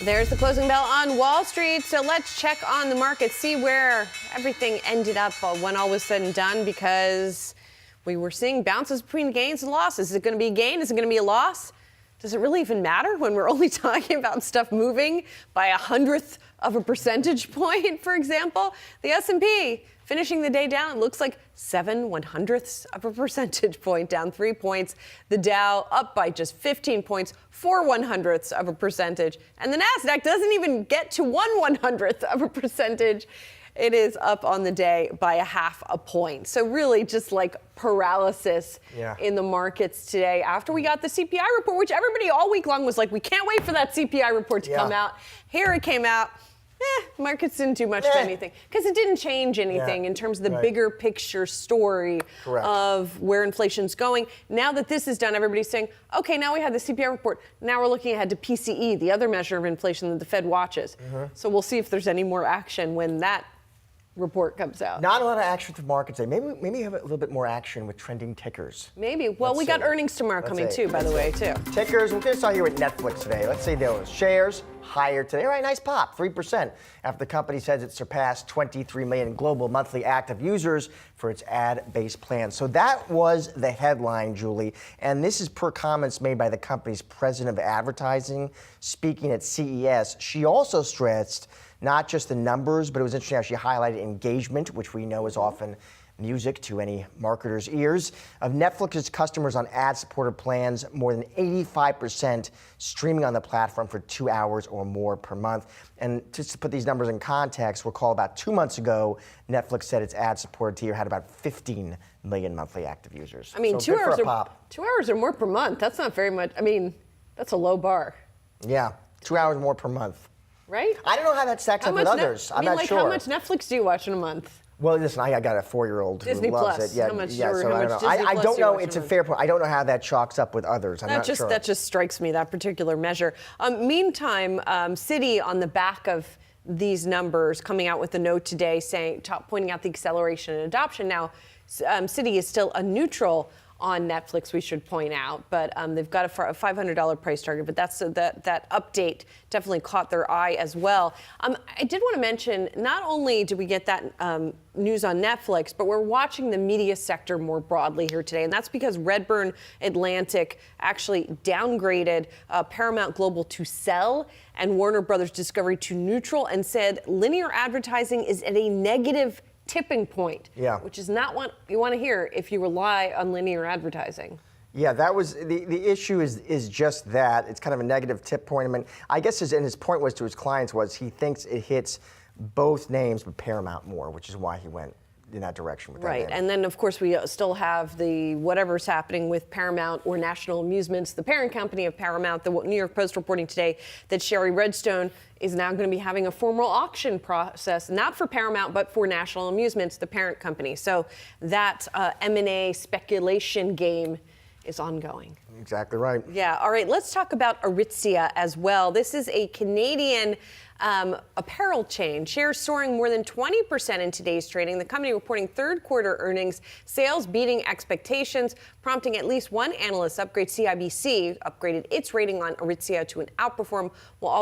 There's the closing bell on Wall Street. So let's check on the market, see where everything ended up when all was said and done, because we were seeing bounces between gains and losses. Is it going to be a gain? Is it going to be a loss? Does it really even matter when we're only talking about stuff moving by 1/100th of a percentage point, for example? The S&P finishing the day down, looks like 7/100ths of a percentage point, down 3 points. The Dow up by just 15 points, 4/100ths of a percentage. And the Nasdaq doesn't even get to 1/100th of a percentage. It is up on the day by 0.5 point. So really just like paralysis in the markets today after we got the CPI report, which everybody all week long was like, we can't wait for that CPI report to come out. Here it came out. Markets didn't do much of anything because it didn't change anything in terms of the bigger picture story of where inflation's going. Now that this is done, everybody's saying, okay, now we have the CPI report. Now we're looking ahead to PCE, the other measure of inflation that the Fed watches. So we'll see if there's any more action when that report comes out. Not a lot of action with markets today. Maybe have a little bit more action with trending tickers. Maybe. Well, we got earnings tomorrow coming too, by the way, too. Tickers. We're going to start here with Netflix today. Let's see those shares higher today. All right, nice pop, 3%, after the company says it surpassed 23 million global monthly active users for its ad-based plan. So that was the headline, Julie. And this is per comments made by the company's president of advertising speaking at CES. She also stressed not just the numbers, but it was interesting how she highlighted engagement, which we know is often music to any marketer's ears. Of Netflix's customers on ad-supported plans, more than 85% streaming on the platform for 2 hours or more per month. And just to put these numbers in context, recall about 2 months ago, Netflix said its ad-supported tier had about 15 million monthly active users. I mean, so 2 hours or more per month. That's not very much. I mean, that's a low bar. Yeah, 2 hours more per month. Right? I don't know how that stacks up with others. I'm not sure. How much Netflix do you watch in a month? Well, listen, I got a 4-year-old who loves Plus. it. Yeah, How much, yeah. So how I much don't know. Disney I Plus don't do you know. watch It's a a month? fair point. I don't know how that chalks up with others. I'm not sure. That just strikes me, that particular measure. Meantime, Citi, on the back of these numbers, coming out with a note today pointing out the acceleration in adoption. Now, Citi is still a neutral on Netflix, we should point out, but they've got a $500 price target, but that update definitely caught their eye as well. I did want to mention, not only did we get that news on Netflix, but we're watching the media sector more broadly here today, and that's because Redburn Atlantic actually downgraded Paramount Global to sell and Warner Brothers Discovery to neutral, and said linear advertising is at a negative tipping point, which is not what you want to hear if you rely on linear advertising. Yeah, that was the issue is just that. It's kind of a negative tip point. I mean, I guess his point was to his clients was he thinks it hits both names but Paramount more, which is why he went in that direction with that name. And then of course we still have the whatever's happening with Paramount or National Amusements, the parent company of Paramount. The New York Post reporting today that Sherry Redstone is now going to be having a formal auction process, not for Paramount, but for National Amusements, the parent company. So that M&A speculation game is ongoing. Exactly right. Yeah. All right. Let's talk about Aritzia as well. This is a Canadian apparel chain. Shares soaring more than 20% in today's trading. The company reporting third quarter earnings, sales beating expectations, prompting at least one analyst upgrade. CIBC upgraded its rating on Aritzia to an outperform, while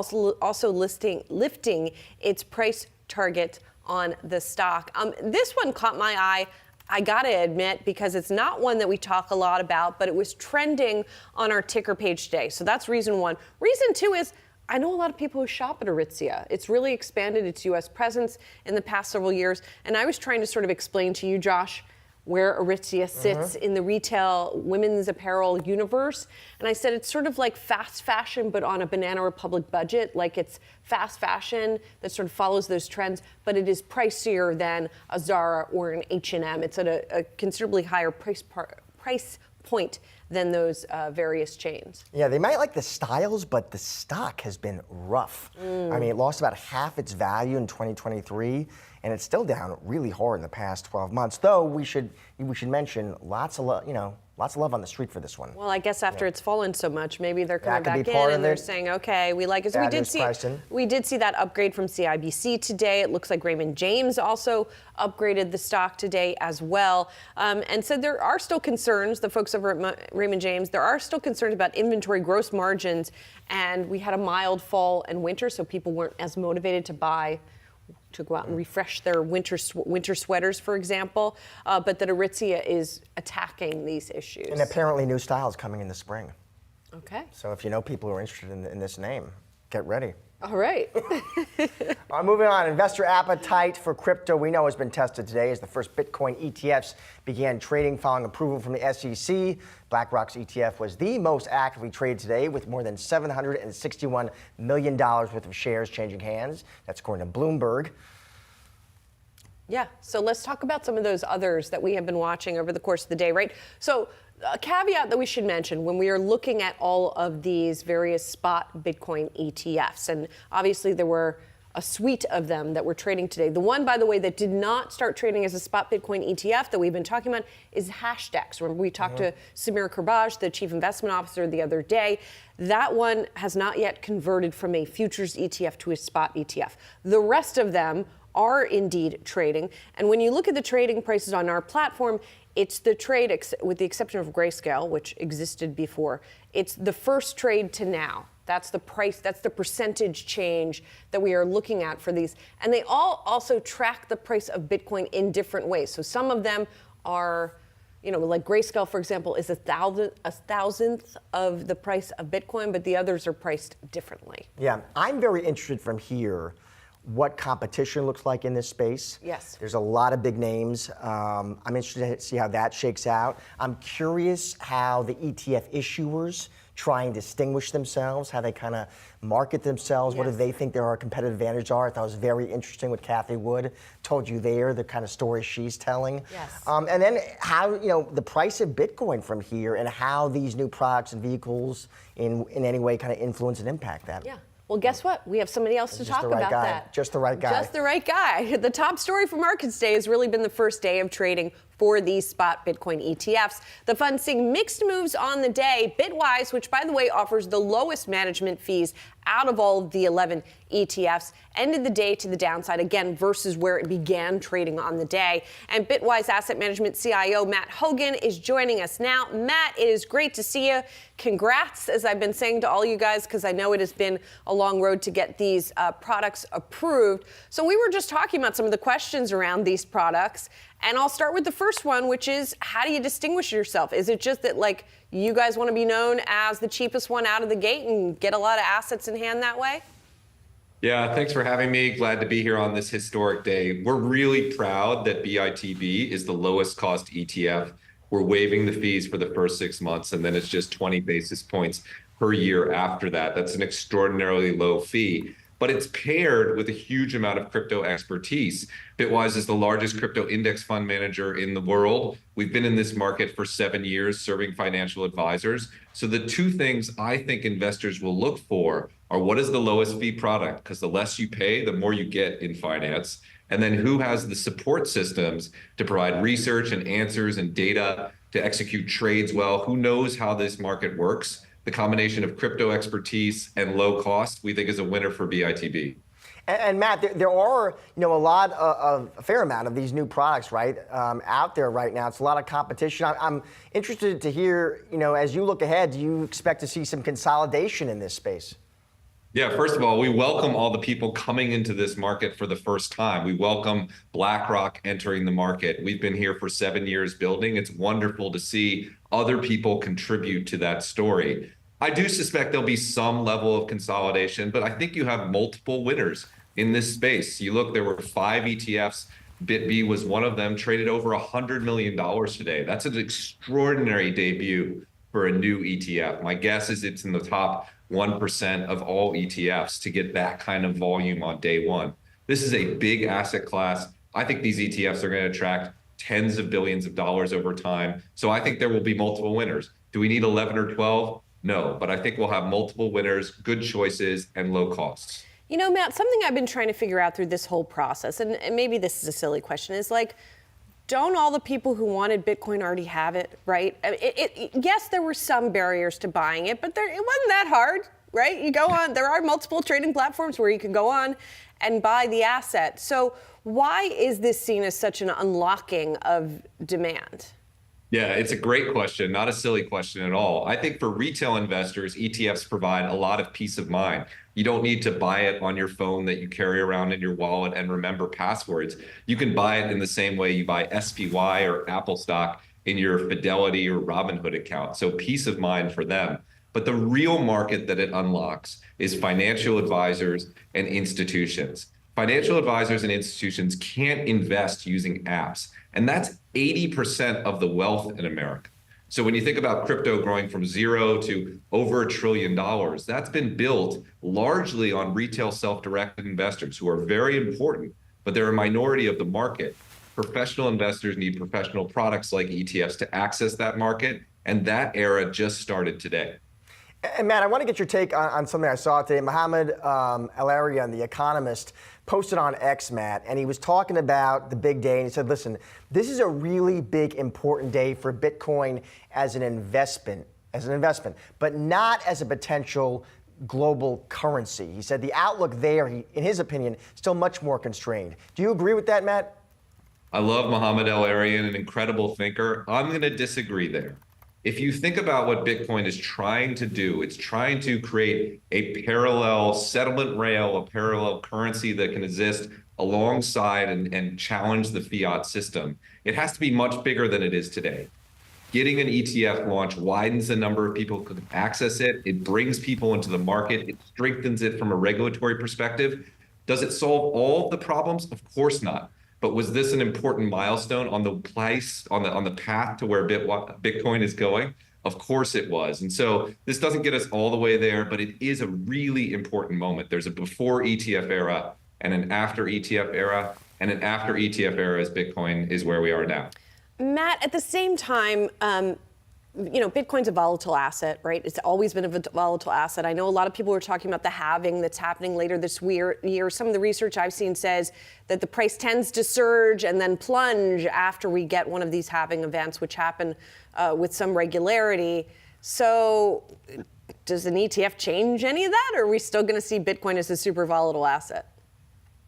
also lifting its price target on the stock. This one caught my eye, I gotta admit, because it's not one that we talk a lot about, but it was trending on our ticker page today. So that's reason one. Reason two is I know a lot of people who shop at Aritzia. It's really expanded its U.S. presence in the past several years. And I was trying to sort of explain to you, Josh, where Aritzia sits in the retail women's apparel universe. And I said it's sort of like fast fashion, but on a Banana Republic budget. Like it's fast fashion that sort of follows those trends, but it is pricier than a Zara or an H&M. It's at a considerably higher price point than those various chains. Yeah, they might like the styles, but the stock has been rough. I mean, it lost about half its value in 2023, and it's still down really hard in the past 12 months. Though we should mention lots of love on the street for this one. Well, I guess after it's fallen so much, maybe they're coming back in and they're saying, okay, we like it. So we did see that upgrade from CIBC today. It looks like Raymond James also upgraded the stock today as well. And so there are still concerns, the folks over at Raymond James, there are still concerns about inventory gross margins. And we had a mild fall and winter, so people weren't as motivated to go out and refresh their winter sweaters, for example, but that Aritzia is attacking these issues. And apparently new styles coming in the spring. Okay. So if you know people who are interested in this name, get ready. All right. Moving on, investor appetite for crypto we know has been tested today as the first Bitcoin ETFs began trading following approval from the SEC. BlackRock's ETF was the most actively traded today with more than $761 million worth of shares changing hands. That's according to Bloomberg. Yeah, so let's talk about some of those others that we have been watching over the course of the day, right? So a caveat that we should mention when we are looking at all of these various spot Bitcoin ETFs, and obviously there were a suite of them that were trading today. The one, by the way, that did not start trading as a spot Bitcoin ETF that we've been talking about is Hashdex. Remember, we talked to Samir Karbaj, the chief investment officer, the other day. That one has not yet converted from a futures ETF to a spot ETF. The rest of them are indeed trading. And when you look at the trading prices on our platform, it's the trade, with the exception of Grayscale, which existed before, it's the first trade to now. That's the price, that's the percentage change that we are looking at for these. And they all also track the price of Bitcoin in different ways. So some of them are, like Grayscale, for example, is a thousandth of the price of Bitcoin, but the others are priced differently. Yeah, I'm very interested from here what competition looks like in this space. Yes. There's a lot of big names. I'm interested to see how that shakes out. I'm curious how the ETF issuers try and distinguish themselves, how they kind of market themselves. Yes. What do they think their competitive advantages are? I thought it was very interesting what Cathie Wood told you there, the kind of story she's telling. Yes. And then how, the price of Bitcoin from here and how these new products and vehicles in any way kind of influence and impact that. Yeah. Well, guess what? We have somebody else to talk about that. Just the right guy. Just the right guy. The top story for markets day has really been the first day of trading for these spot Bitcoin ETFs. The fund seeing mixed moves on the day. Bitwise, which by the way offers the lowest management fees out of all of the 11 ETFs, ended the day to the downside again versus where it began trading on the day. And Bitwise Asset Management CIO Matt Hogan is joining us now. Matt, it is great to see you. Congrats, as I've been saying to all you guys, because I know it has been a long road to get these products approved. So we were just talking about some of the questions around these products. And I'll start with the first one, which is, how do you distinguish yourself? Is it just that, like, you guys want to be known as the cheapest one out of the gate and get a lot of assets in hand that way? Yeah, thanks for having me. Glad to be here on this historic day. We're really proud that BITB is the lowest cost ETF. We're waiving the fees for the first 6 months, and then it's just 20 basis points per year after that. That's an extraordinarily low fee, but it's paired with a huge amount of crypto expertise. Bitwise is the largest crypto index fund manager in the world. We've been in this market for 7 years serving financial advisors. So the two things I think investors will look for are, what is the lowest fee product? Because the less you pay, the more you get in finance. And then who has the support systems to provide research and answers and data to execute trades well? Who knows how this market works? The combination of crypto expertise and low cost, we think, is a winner for BITB. And Matt, there are, a fair amount of these new products, right, out there right now. It's a lot of competition. I'm interested to hear, as you look ahead, do you expect to see some consolidation in this space? Yeah, first of all, we welcome all the people coming into this market for the first time. We welcome BlackRock entering the market. We've been here for 7 years building. It's wonderful to see other people contribute to that story. I do suspect there'll be some level of consolidation, but I think you have multiple winners in this space. You look, there were 5 ETFs. BitB was one of them, traded over $100 million today. That's an extraordinary debut for a new ETF. My guess is it's in the top 1% of all ETFs to get that kind of volume on day one. This is a big asset class. I think these ETFs are going to attract tens of billions of dollars over time. So I think there will be multiple winners. Do we need 11 or 12? No, but I think we'll have multiple winners, good choices, and low costs. Matt, something I've been trying to figure out through this whole process, and maybe this is a silly question, is like, don't all the people who wanted Bitcoin already have it, right? Yes, there were some barriers to buying it, but it wasn't that hard, right? You go on, there are multiple trading platforms where you can go on and buy the asset. So why is this seen as such an unlocking of demand? Yeah, it's a great question, not a silly question at all. I think for retail investors, ETFs provide a lot of peace of mind. You don't need to buy it on your phone that you carry around in your wallet and remember passwords. You can buy it in the same way you buy SPY or Apple stock in your Fidelity or Robinhood account. So peace of mind for them. But the real market that it unlocks is financial advisors and institutions. Financial advisors and institutions can't invest using apps. And that's 80% of the wealth in America. So when you think about crypto growing from zero to over $1 trillion, that's been built largely on retail self-directed investors who are very important, but they're a minority of the market. Professional investors need professional products like ETFs to access that market, and that era just started today. And Matt, I want to get your take on something I saw today. Mohammed El-Arian, the economist, posted on X, Matt, and he was talking about the big day, and he said, listen, this is a really big, important day for Bitcoin as an investment, but not as a potential global currency. He said the outlook there, in his opinion, still much more constrained. Do you agree with that, Matt? I love Mohammed El-Arian, an incredible thinker. I'm going to disagree there. If you think about what Bitcoin is trying to do, it's trying to create a parallel settlement rail, a parallel currency that can exist alongside and challenge the fiat system. It has to be much bigger than it is today. Getting an ETF launch widens the number of people who can access it. It brings people into the market. It strengthens it from a regulatory perspective. Does it solve all the problems? Of course not. But was this an important milestone on the place, on the path to where Bitcoin is going? Of course it was. And so this doesn't get us all the way there, but it is a really important moment. There's a before ETF era and an after ETF era, and an after ETF era as Bitcoin is where we are now. Matt, at the same time, Bitcoin's a volatile asset, right? It's always been a volatile asset. I know a lot of people are talking about the halving that's happening later this year. Some of the research I've seen says that the price tends to surge and then plunge after we get one of these halving events, which happen with some regularity. So does an ETF change any of that, or are we still going to see Bitcoin as a super volatile asset?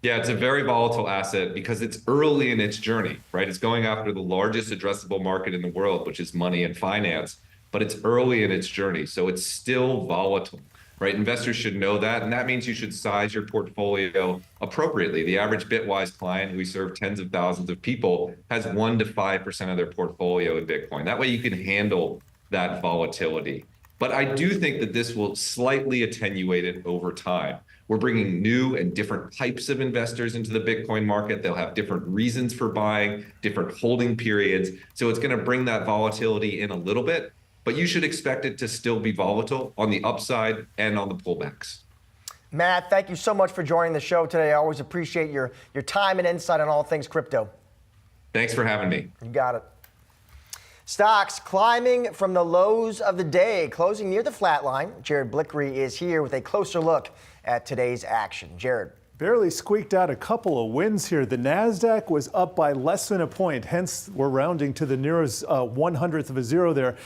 Yeah, it's a very volatile asset because it's early in its journey, right? It's going after the largest addressable market in the world, which is money and finance, but it's early in its journey. So it's still volatile, right? Investors should know that. And that means you should size your portfolio appropriately. The average Bitwise client, who we serve tens of thousands of people, has 1% to 5% of their portfolio in Bitcoin. That way you can handle that volatility. But I do think that this will slightly attenuate it over time. We're bringing new and different types of investors into the Bitcoin market. They'll have different reasons for buying, different holding periods. So it's going to bring that volatility in a little bit, but you should expect it to still be volatile on the upside and on the pullbacks. Matt, thank you so much for joining the show today. I always appreciate your time and insight on all things crypto. Thanks for having me. You got it. Stocks climbing from the lows of the day, closing near the flat line. Jared Blickery is here with a closer look at today's action. Jared. Barely squeaked out a couple of wins here. The Nasdaq was up by less than a point, hence we're rounding to the nearest 1/100th of a zero there.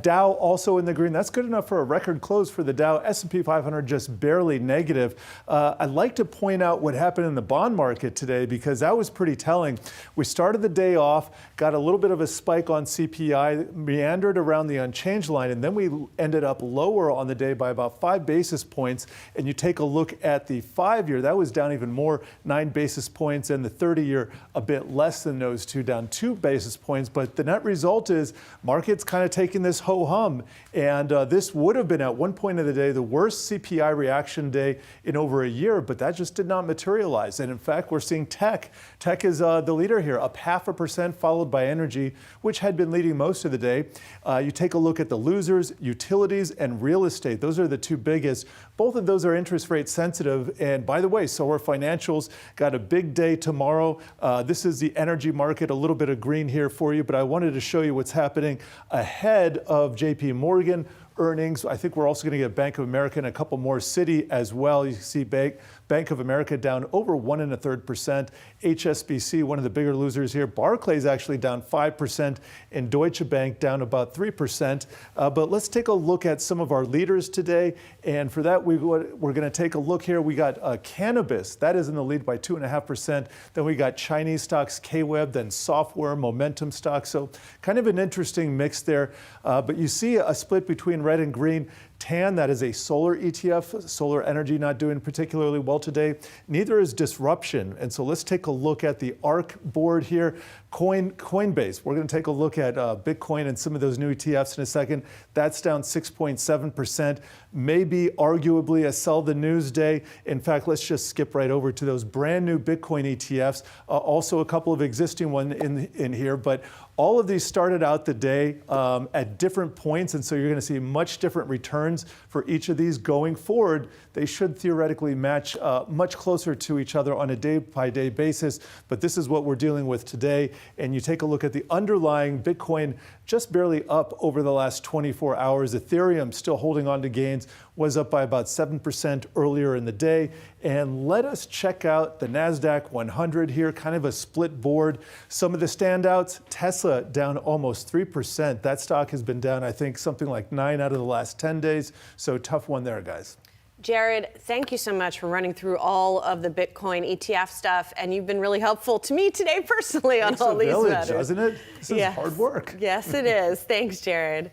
Dow also in the green. That's good enough for a record close for the Dow. S&P 500 just barely negative. I'd like to point out what happened in the bond market today because that was pretty telling. We started the day off, got a little bit of a spike on CPI, meandered around the unchanged line, and then we ended up lower on the day by about 5 basis points. And you take a look at the 5-year, that was down even more, 9 basis points, and the 30-year a bit less than those two, down 2 basis points. But the net result is markets kind of taking this ho-hum, and this would have been at one point of the day the worst CPI reaction day in over a year, but that just did not materialize. And in fact, we're seeing tech. Tech is the leader here, up 0.5%, followed by energy, which had been leading most of the day. You take a look at the losers, utilities and real estate. Those are the two biggest. Both of those are interest rate sensitive. And by the way, so are financials. Got a big day tomorrow. This is the energy market, a little bit of green here for you, but I wanted to show you what's happening ahead of JP Morgan earnings. I think we're also going to get Bank of America and a couple more, Citi as well. You see Bank of America down over 1 1/3%. HSBC, one of the bigger losers here. Barclays actually down 5%, and Deutsche Bank down about 3%. But let's take a look at some of our leaders today. And for that, we're going to take a look here. We got cannabis. That is in the lead by 2.5%. Then we got Chinese stocks, KWeb, then software, momentum stocks. So kind of an interesting mix there. But you see a split between red and green. TAN, that is a solar ETF, solar energy not doing particularly well today. Neither is disruption. And so let's take a look at the ARC board here. Coinbase, we're going to take a look at Bitcoin and some of those new ETFs in a second. That's down 6.7%. Maybe arguably a sell the news day. In fact, let's just skip right over to those brand new Bitcoin ETFs. Also a couple of existing ones in here, but all of these started out the day at different points, and so you're going to see much different returns for each of these going forward. They should theoretically match much closer to each other on a day-by-day basis, but this is what we're dealing with today. And you take a look at the underlying Bitcoin, just barely up over the last 24 hours. Ethereum still holding on to gains, was up by about 7% earlier in the day. And let us check out the Nasdaq 100 here, kind of a split board. Some of the standouts, Tesla down almost 3%. That stock has been down, I think, something like 9 out of the last 10 days. So tough one there, guys. Jared, thank you so much for running through all of the Bitcoin ETF stuff, and you've been really helpful to me today personally on all these matters. Doesn't it? This is hard work. Yes, it is. Thanks, Jared.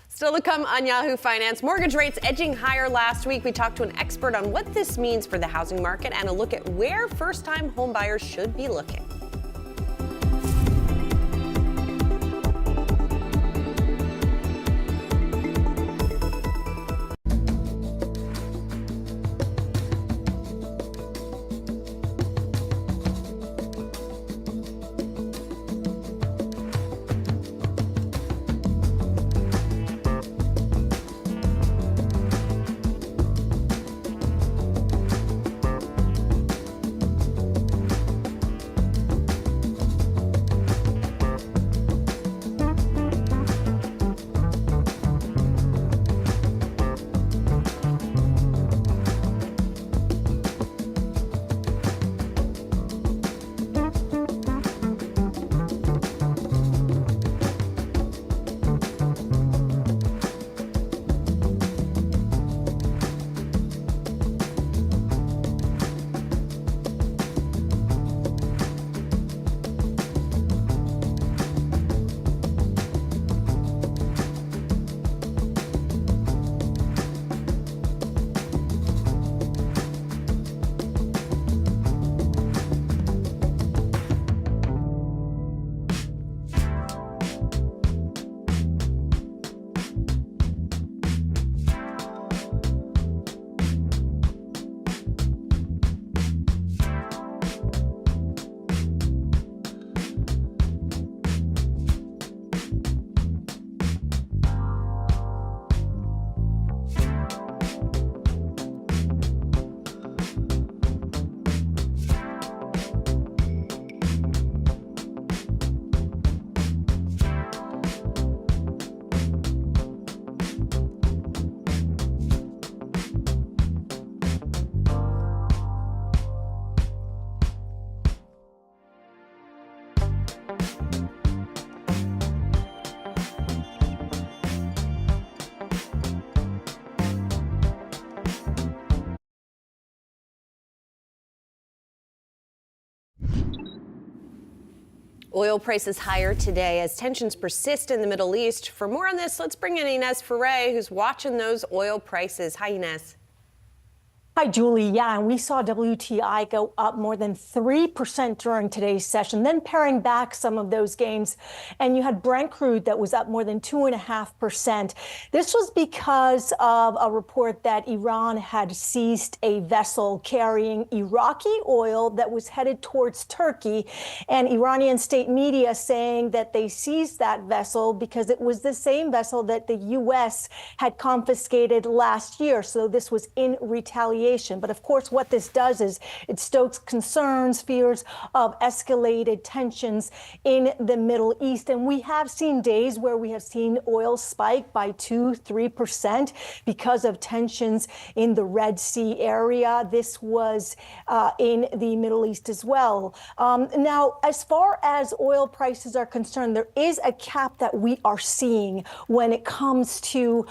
Still to come on Yahoo Finance, mortgage rates edging higher last week. We talked to an expert on what this means for the housing market and a look at where first-time homebuyers should be looking. Oil prices higher today as tensions persist in the Middle East. For more on this, let's bring in Inez Ferre, who's watching those oil prices. Hi, Inez. Hi, Julie. Yeah, and we saw WTI go up more than 3% during today's session, then paring back some of those gains. And you had Brent crude that was up more than 2.5%. This was because of a report that Iran had seized a vessel carrying Iraqi oil that was headed towards Turkey. And Iranian state media saying that they seized that vessel because it was the same vessel that the U.S. had confiscated last year. So this was in retaliation. But of course, what this does is it stokes concerns, fears of escalated tensions in the Middle East. And we have seen days where we have seen oil spike by 2-3% because of tensions in the Red Sea area. This was in the Middle East as well. Now, as far as oil prices are concerned, there is a cap that we are seeing when it comes to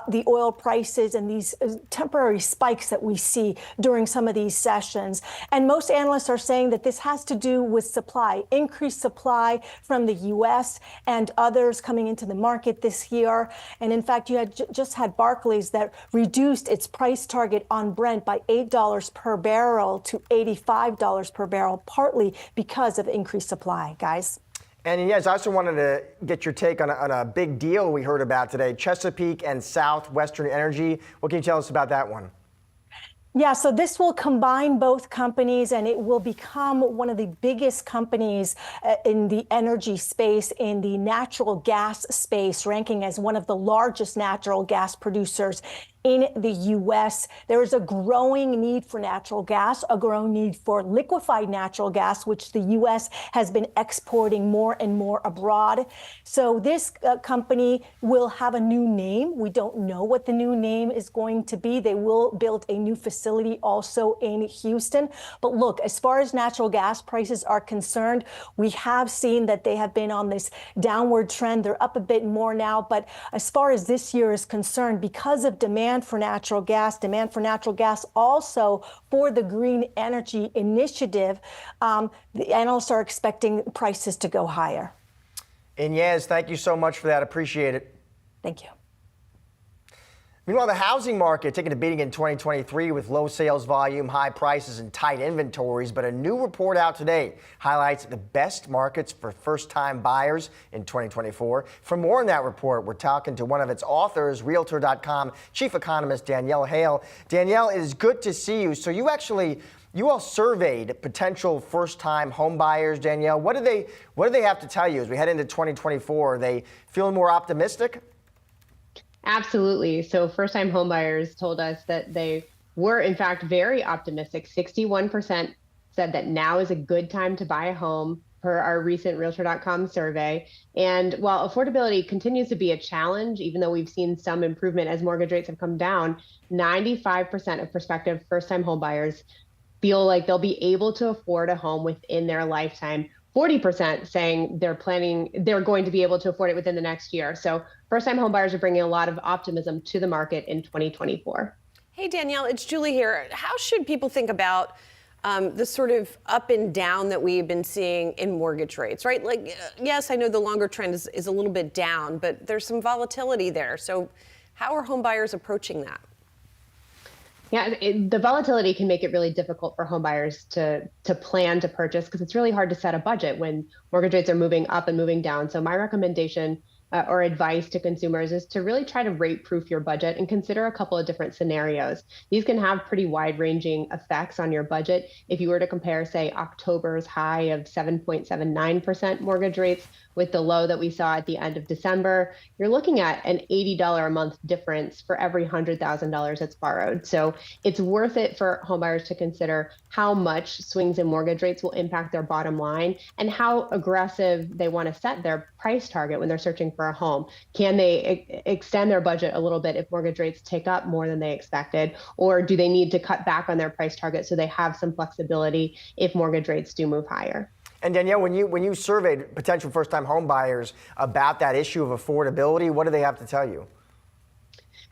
the oil prices and these temporary spikes that we see during some of these sessions. And most analysts are saying that this has to do with supply, increased supply from the U.S. and others coming into the market this year. And in fact, you had just had Barclays that reduced its price target on Brent by $8 per barrel to $85 per barrel, partly because of increased supply, guys. And yes, I also wanted to get your take on a big deal we heard about today, Chesapeake and Southwestern Energy. What can you tell us about that one? Yeah, so this will combine both companies and it will become one of the biggest companies in the energy space, in the natural gas space, ranking as one of the largest natural gas producers in the U.S. There is a growing need for natural gas, a growing need for liquefied natural gas, which the U.S. has been exporting more and more abroad. So this company will have a new name. We don't know what the new name is going to be. They will build a new facility also in Houston. But look, as far as natural gas prices are concerned, we have seen that they have been on this downward trend. They're up a bit more now. But as far as this year is concerned, because of demand for natural gas also for the green energy initiative, the analysts are expecting prices to go higher. Inez, thank you so much for that. Appreciate it. Thank you. Meanwhile, the housing market taking a beating in 2023 with low sales volume, high prices, and tight inventories. But a new report out today highlights the best markets for first-time buyers in 2024. For more on that report, we're talking to one of its authors, Realtor.com chief economist Danielle Hale. Danielle, it is good to see you. So you all surveyed potential first-time home buyers, Danielle. What do they have to tell you as we head into 2024? Are they feeling more optimistic? Absolutely. So first-time homebuyers told us that they were, in fact, very optimistic. 61% said that now is a good time to buy a home per our recent Realtor.com survey. And while affordability continues to be a challenge, even though we've seen some improvement as mortgage rates have come down, 95% of prospective first-time homebuyers feel like they'll be able to afford a home within their lifetime. 40% saying they're going to be able to afford it within the next year. So first-time homebuyers are bringing a lot of optimism to the market in 2024. Hey, Danielle, it's Julie here. How should people think about the sort of up and down that we've been seeing in mortgage rates, right? Like, yes, I know the longer trend is a little bit down, but there's some volatility there. So how are homebuyers approaching that? Yeah, the volatility can make it really difficult for homebuyers to plan to purchase because it's really hard to set a budget when mortgage rates are moving up and moving down. So my recommendation or advice to consumers is to really try to rate proof your budget and consider a couple of different scenarios. These can have pretty wide-ranging effects on your budget. If you were to compare, say, October's high of 7.79% mortgage rates with the low that we saw at the end of December, you're looking at an $80 a month difference for every $100,000 that's borrowed. So it's worth it for homebuyers to consider how much swings in mortgage rates will impact their bottom line and how aggressive they want to set their price target when they're searching for a home. Can they extend their budget a little bit if mortgage rates take up more than they expected? Or do they need to cut back on their price target so they have some flexibility if mortgage rates do move higher? And Danielle, when you surveyed potential first-time home buyers about that issue of affordability, what do they have to tell you?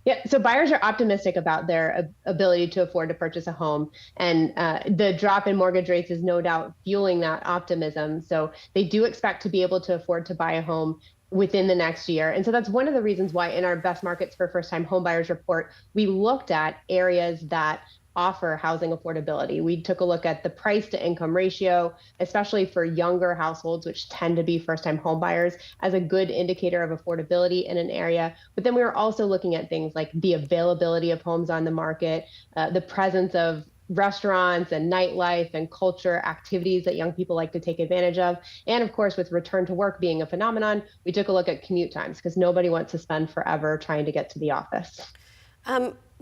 Yeah, so buyers are optimistic about their ability to afford to purchase a home, and the drop in mortgage rates is no doubt fueling that optimism. So they do expect to be able to afford to buy a home within the next year. And so that's one of the reasons why in our best markets for first-time home buyers report, we looked at areas that offer housing affordability. We took a look at the price to income ratio, especially for younger households, which tend to be first-time home buyers, as a good indicator of affordability in an area. But then we were also looking at things like the availability of homes on the market, the presence of restaurants and nightlife and culture activities that young people like to take advantage of. And of course, with return to work being a phenomenon, we took a look at commute times because nobody wants to spend forever trying to get to the office.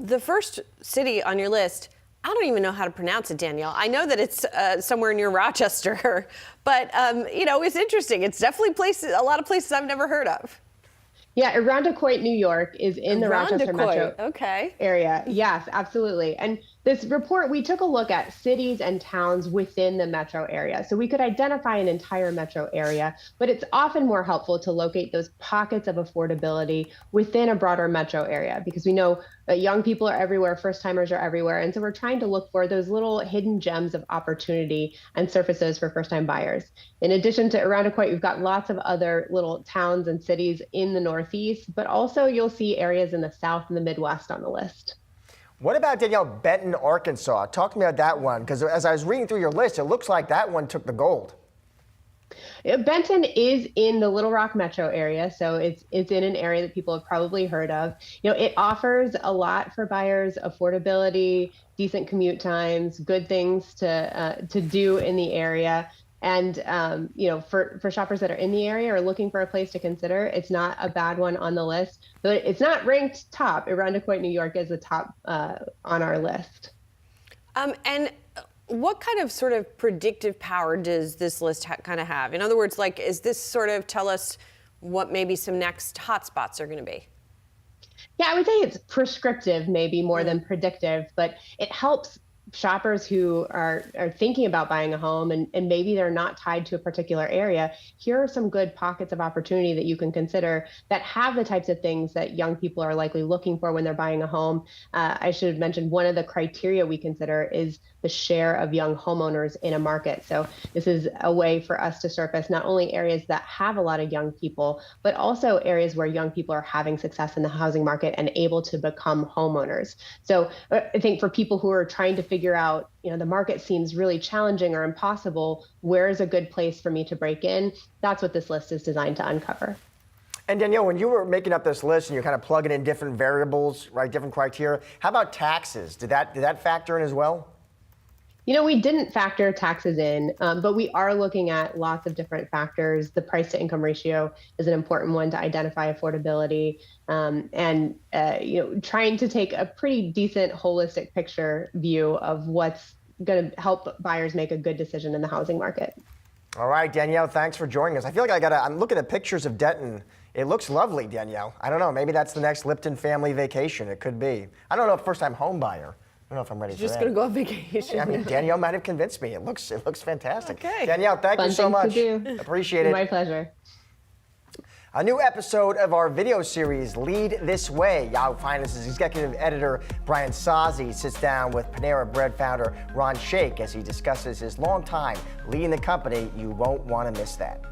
The first city on your list, I don't even know how to pronounce it, Danielle. I know that it's somewhere near Rochester, but it's interesting. It's definitely a lot of places I've never heard of. Yeah, Irondequoit, New York is in the Rochester metro area. Yes, absolutely. And this report, we took a look at cities and towns within the metro area. So we could identify an entire metro area, but it's often more helpful to locate those pockets of affordability within a broader metro area because we know that young people are everywhere, first timers are everywhere. And so we're trying to look for those little hidden gems of opportunity and surface those for first time buyers. In addition to Irondequoit, we've got lots of other little towns and cities in the Northeast, but also you'll see areas in the South and the Midwest on the list. What about, Danielle, Benton, Arkansas? Talk to me about that one, because as I was reading through your list, it looks like that one took the gold. Benton is in the Little Rock metro area, so it's in an area that people have probably heard of. It offers a lot for buyers: affordability, decent commute times, good things to do in the area. And for shoppers that are in the area or looking for a place to consider, it's not a bad one on the list. But it's not ranked top. Irondequoit, New York is the top on our list. And what kind of sort of predictive power does this list kind of have? In other words, is this sort of tell us what maybe some next hotspots are going to be? Yeah, I would say it's prescriptive maybe more than predictive, but it helps shoppers who are thinking about buying a home and maybe they're not tied to a particular area. Here are some good pockets of opportunity that you can consider that have the types of things that young people are likely looking for when they're buying a home. I should have mentioned one of the criteria we consider is the share of young homeowners in a market. So this is a way for us to surface not only areas that have a lot of young people, but also areas where young people are having success in the housing market and able to become homeowners. So I think for people who are trying to figure out, the market seems really challenging or impossible, where is a good place for me to break in? That's what this list is designed to uncover. And Danielle, when you were making up this list and you're kind of plugging in different variables, right, different criteria, how about taxes? Did that factor in as well? We didn't factor taxes in, but we are looking at lots of different factors. The price to income ratio is an important one to identify affordability, and trying to take a pretty decent holistic picture view of what's going to help buyers make a good decision in the housing market. All right, Danielle, thanks for joining us. I feel like I'm looking at pictures of Denton. It looks lovely, Danielle. I don't know, maybe that's the next Lipton family vacation. It could be. I don't know if first-time home buyer. I don't know if I'm ready for that. Just going to go on vacation. I mean, Danielle might have convinced me. It looks fantastic. Okay. Danielle, thank you so much. To do. Appreciate it. My pleasure. A new episode of our video series, Lead This Way. Yahoo Finance's executive editor, Brian Sozzi, sits down with Panera Bread founder Ron Shaich as he discusses his long time leading the company. You won't want to miss that.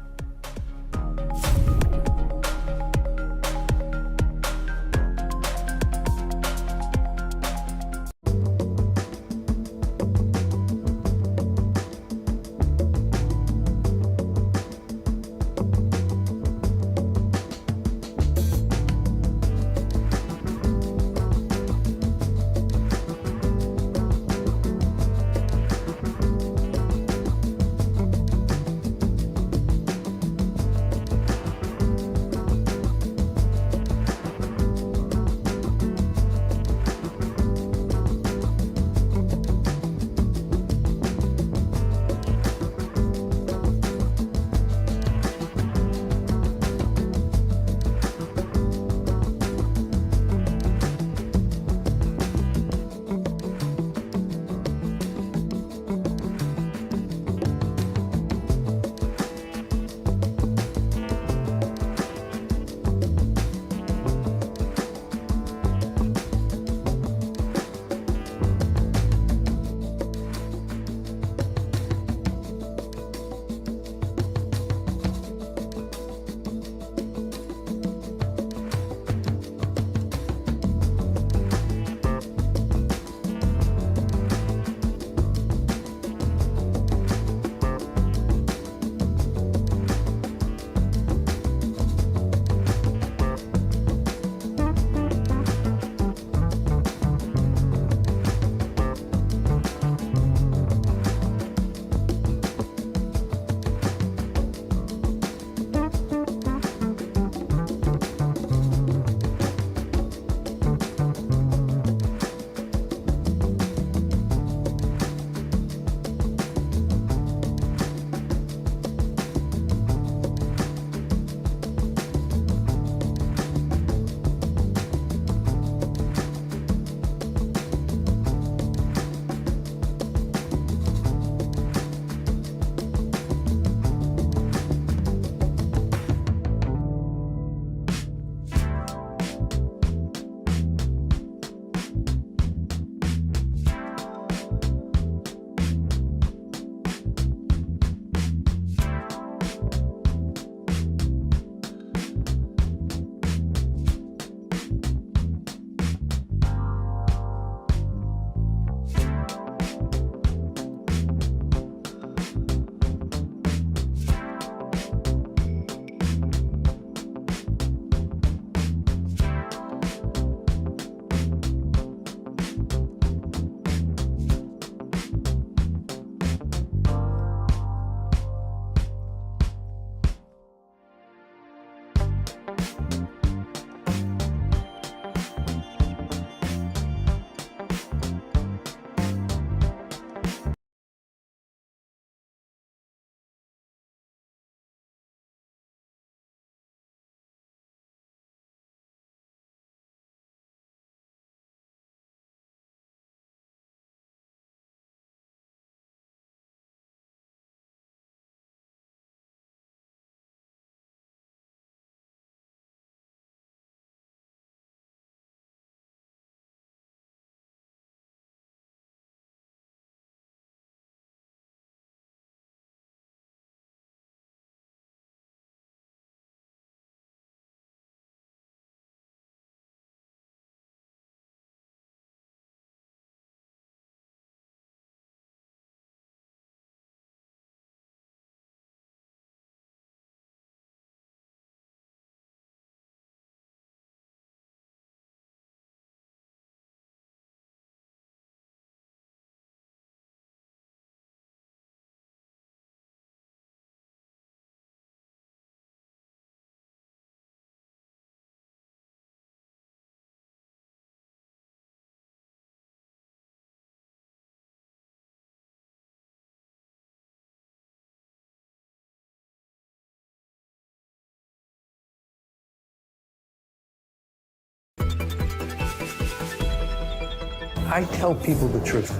I tell people the truth.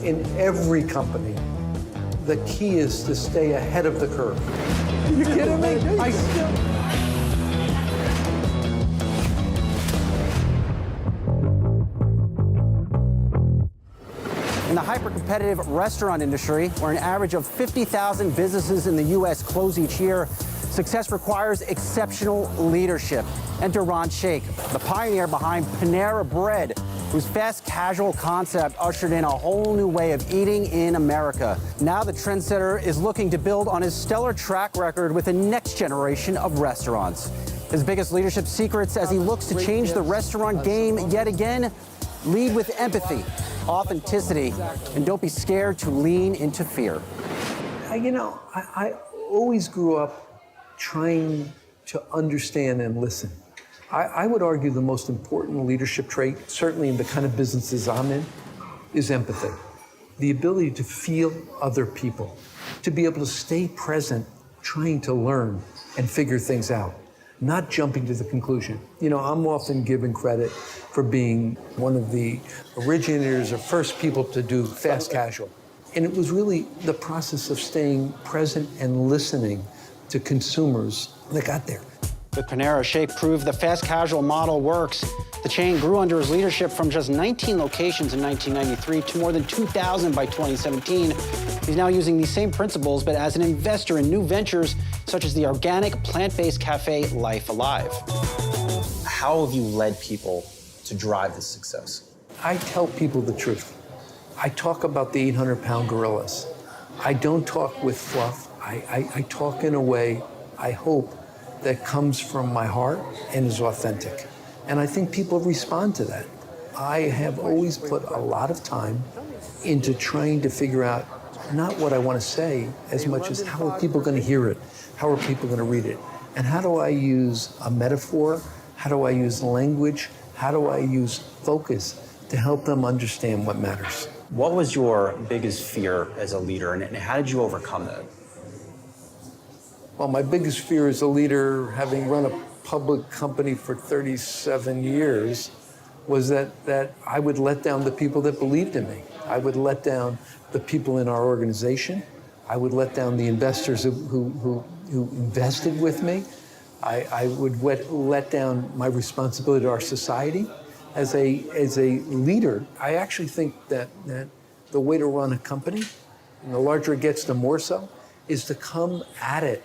In every company, the key is to stay ahead of the curve. You kidding me? In the hyper-competitive restaurant industry, where an average of 50,000 businesses in the U.S. close each year, success requires exceptional leadership. Enter Ron Shaich, the pioneer behind Panera Bread, whose fast casual concept ushered in a whole new way of eating in America. Now the trendsetter is looking to build on his stellar track record with the next generation of restaurants. His biggest leadership secrets as he looks to change the restaurant game yet again: lead with empathy, authenticity, and don't be scared to lean into fear. I always grew up trying to understand and listen. I would argue the most important leadership trait, certainly in the kind of businesses I'm in, is empathy. The ability to feel other people, to be able to stay present, trying to learn and figure things out, not jumping to the conclusion. I'm often given credit for being one of the originators or first people to do fast casual. And it was really the process of staying present and listening to consumers that got there. With Panera, Shaich proved the fast casual model works. The chain grew under his leadership from just 19 locations in 1993 to more than 2,000 by 2017. He's now using these same principles, but as an investor in new ventures, such as the organic, plant-based cafe Life Alive. How have you led people to drive this success? I tell people the truth. I talk about the 800-pound gorillas. I don't talk with fluff. I talk in a way, I hope, that comes from my heart and is authentic. And I think people respond to that. I have always put a lot of time into trying to figure out not what I want to say as much as how are people going to hear it? How are people going to read it? And how do I use a metaphor? How do I use language? How do I use focus to help them understand what matters? What was your biggest fear as a leader, and how did you overcome that? Well, my biggest fear as a leader, having run a public company for 37 years, was that I would let down the people that believed in me. I would let down the people in our organization. I would let down the investors who invested with me. I would let down my responsibility to our society. As a leader, I actually think that the way to run a company, and the larger it gets, the more so, is to come at it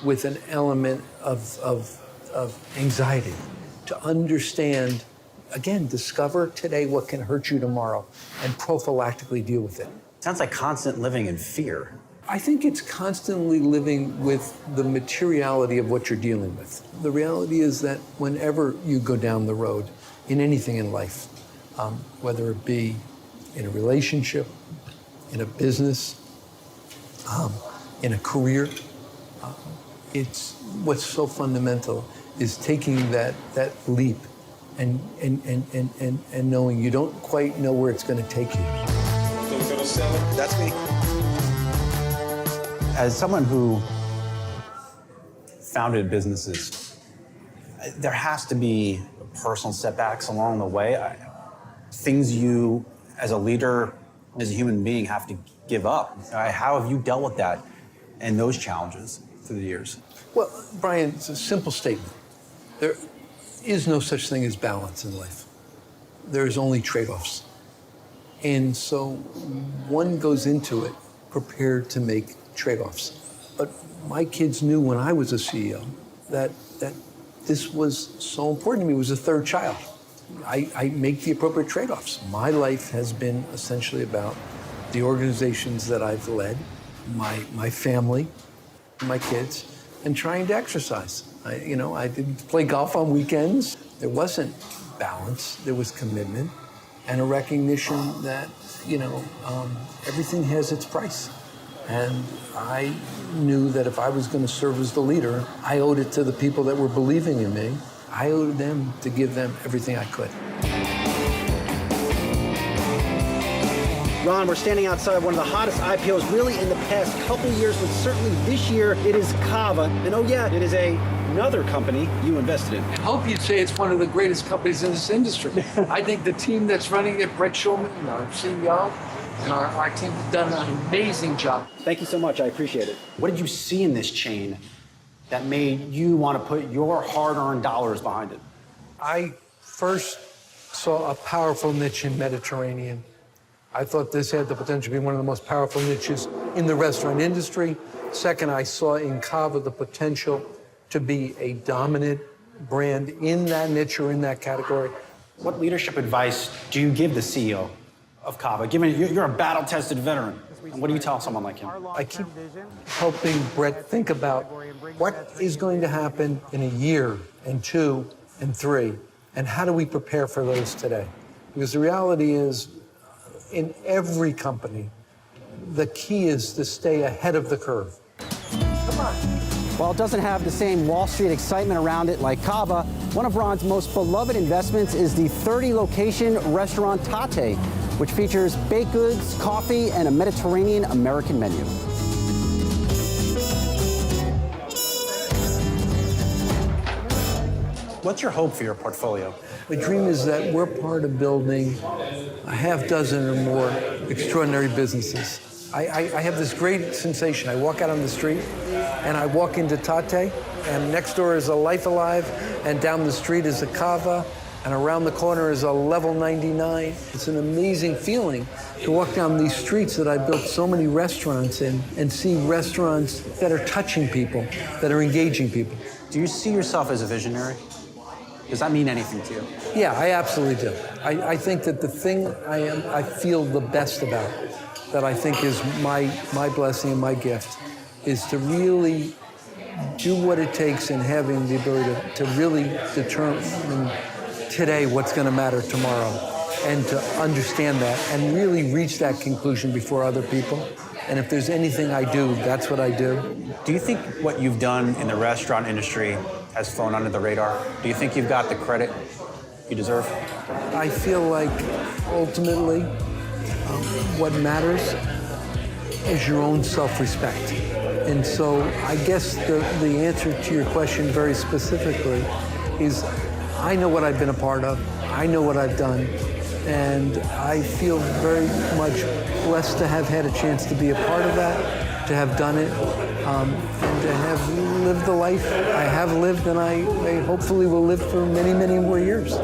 with an element of anxiety, to understand, again, discover today what can hurt you tomorrow and prophylactically deal with it. Sounds like constant living in fear. I think it's constantly living with the materiality of what you're dealing with. The reality is that whenever you go down the road in anything in life, whether it be in a relationship, in a business, in a career, it's what's so fundamental is taking that leap and knowing you don't quite know where it's going to take you. That's me. As someone who founded businesses, there has to be personal setbacks along the way. Things you, as a leader, as a human being, have to give up. How have you dealt with that and those challenges through the years? Well, Brian, it's a simple statement. There is no such thing as balance in life. There's only trade-offs. And so one goes into it prepared to make trade-offs. But my kids knew when I was a CEO that this was so important to me. It was a third child. I make the appropriate trade-offs. My life has been essentially about the organizations that I've led, my family, my kids, and trying to exercise. I didn't play golf on weekends. There wasn't balance. There was commitment and a recognition that, everything has its price. And I knew that if I was going to serve as the leader, I owed it to the people that were believing in me. I owed them to give them everything I could. Ron, we're standing outside one of the hottest IPOs really in the past couple years, but certainly this year it is Kava. And oh yeah, it is a another company you invested in. I hope you'd say it's one of the greatest companies in this industry. I think the team that's running it, Brett Schulman, our CEO, and our team have done an amazing job. Thank you so much. I appreciate it. What did you see in this chain that made you want to put your hard-earned dollars behind it? I first saw a powerful niche in Mediterranean. I thought this had the potential to be one of the most powerful niches in the restaurant industry. Second, I saw in Cava the potential to be a dominant brand in that niche or in that category. What leadership advice do you give the CEO of Cava, given you're a battle-tested veteran? And what do you tell someone like him? I keep helping Brett think about what is going to happen in a year and 2 and 3, and how do we prepare for those today? Because the reality is, in every company, the key is to stay ahead of the curve. Come on. While it doesn't have the same Wall Street excitement around it like Cava, one of Ron's most beloved investments is the 30-location restaurant Tate, which features baked goods, coffee, and a Mediterranean American menu. What's your hope for your portfolio? My dream is that we're part of building a half dozen or more extraordinary businesses. I have this great sensation. I walk out on the street and I walk into Tate, and next door is a Life Alive, and down the street is a Cava, and around the corner is a Level 99. It's an amazing feeling to walk down these streets that I built so many restaurants in and see restaurants that are touching people, that are engaging people. Do you see yourself as a visionary? Does that mean anything to you? Yeah, I absolutely do. I think that the thing I feel the best about, that I think is my blessing and my gift, is to really do what it takes in having the ability to really determine today what's going to matter tomorrow, and to understand that and really reach that conclusion before other people. And if there's anything I do, that's what I do. Do you think what you've done in the restaurant industry has flown under the radar? Do you think you've got the credit you deserve? I feel like ultimately what matters is your own self-respect. And so I guess the answer to your question very specifically is I know what I've been a part of, I know what I've done, and I feel very much blessed to have had a chance to be a part of that, to have done it, and to have lived the life I have lived, and I hopefully will live for many, many more years.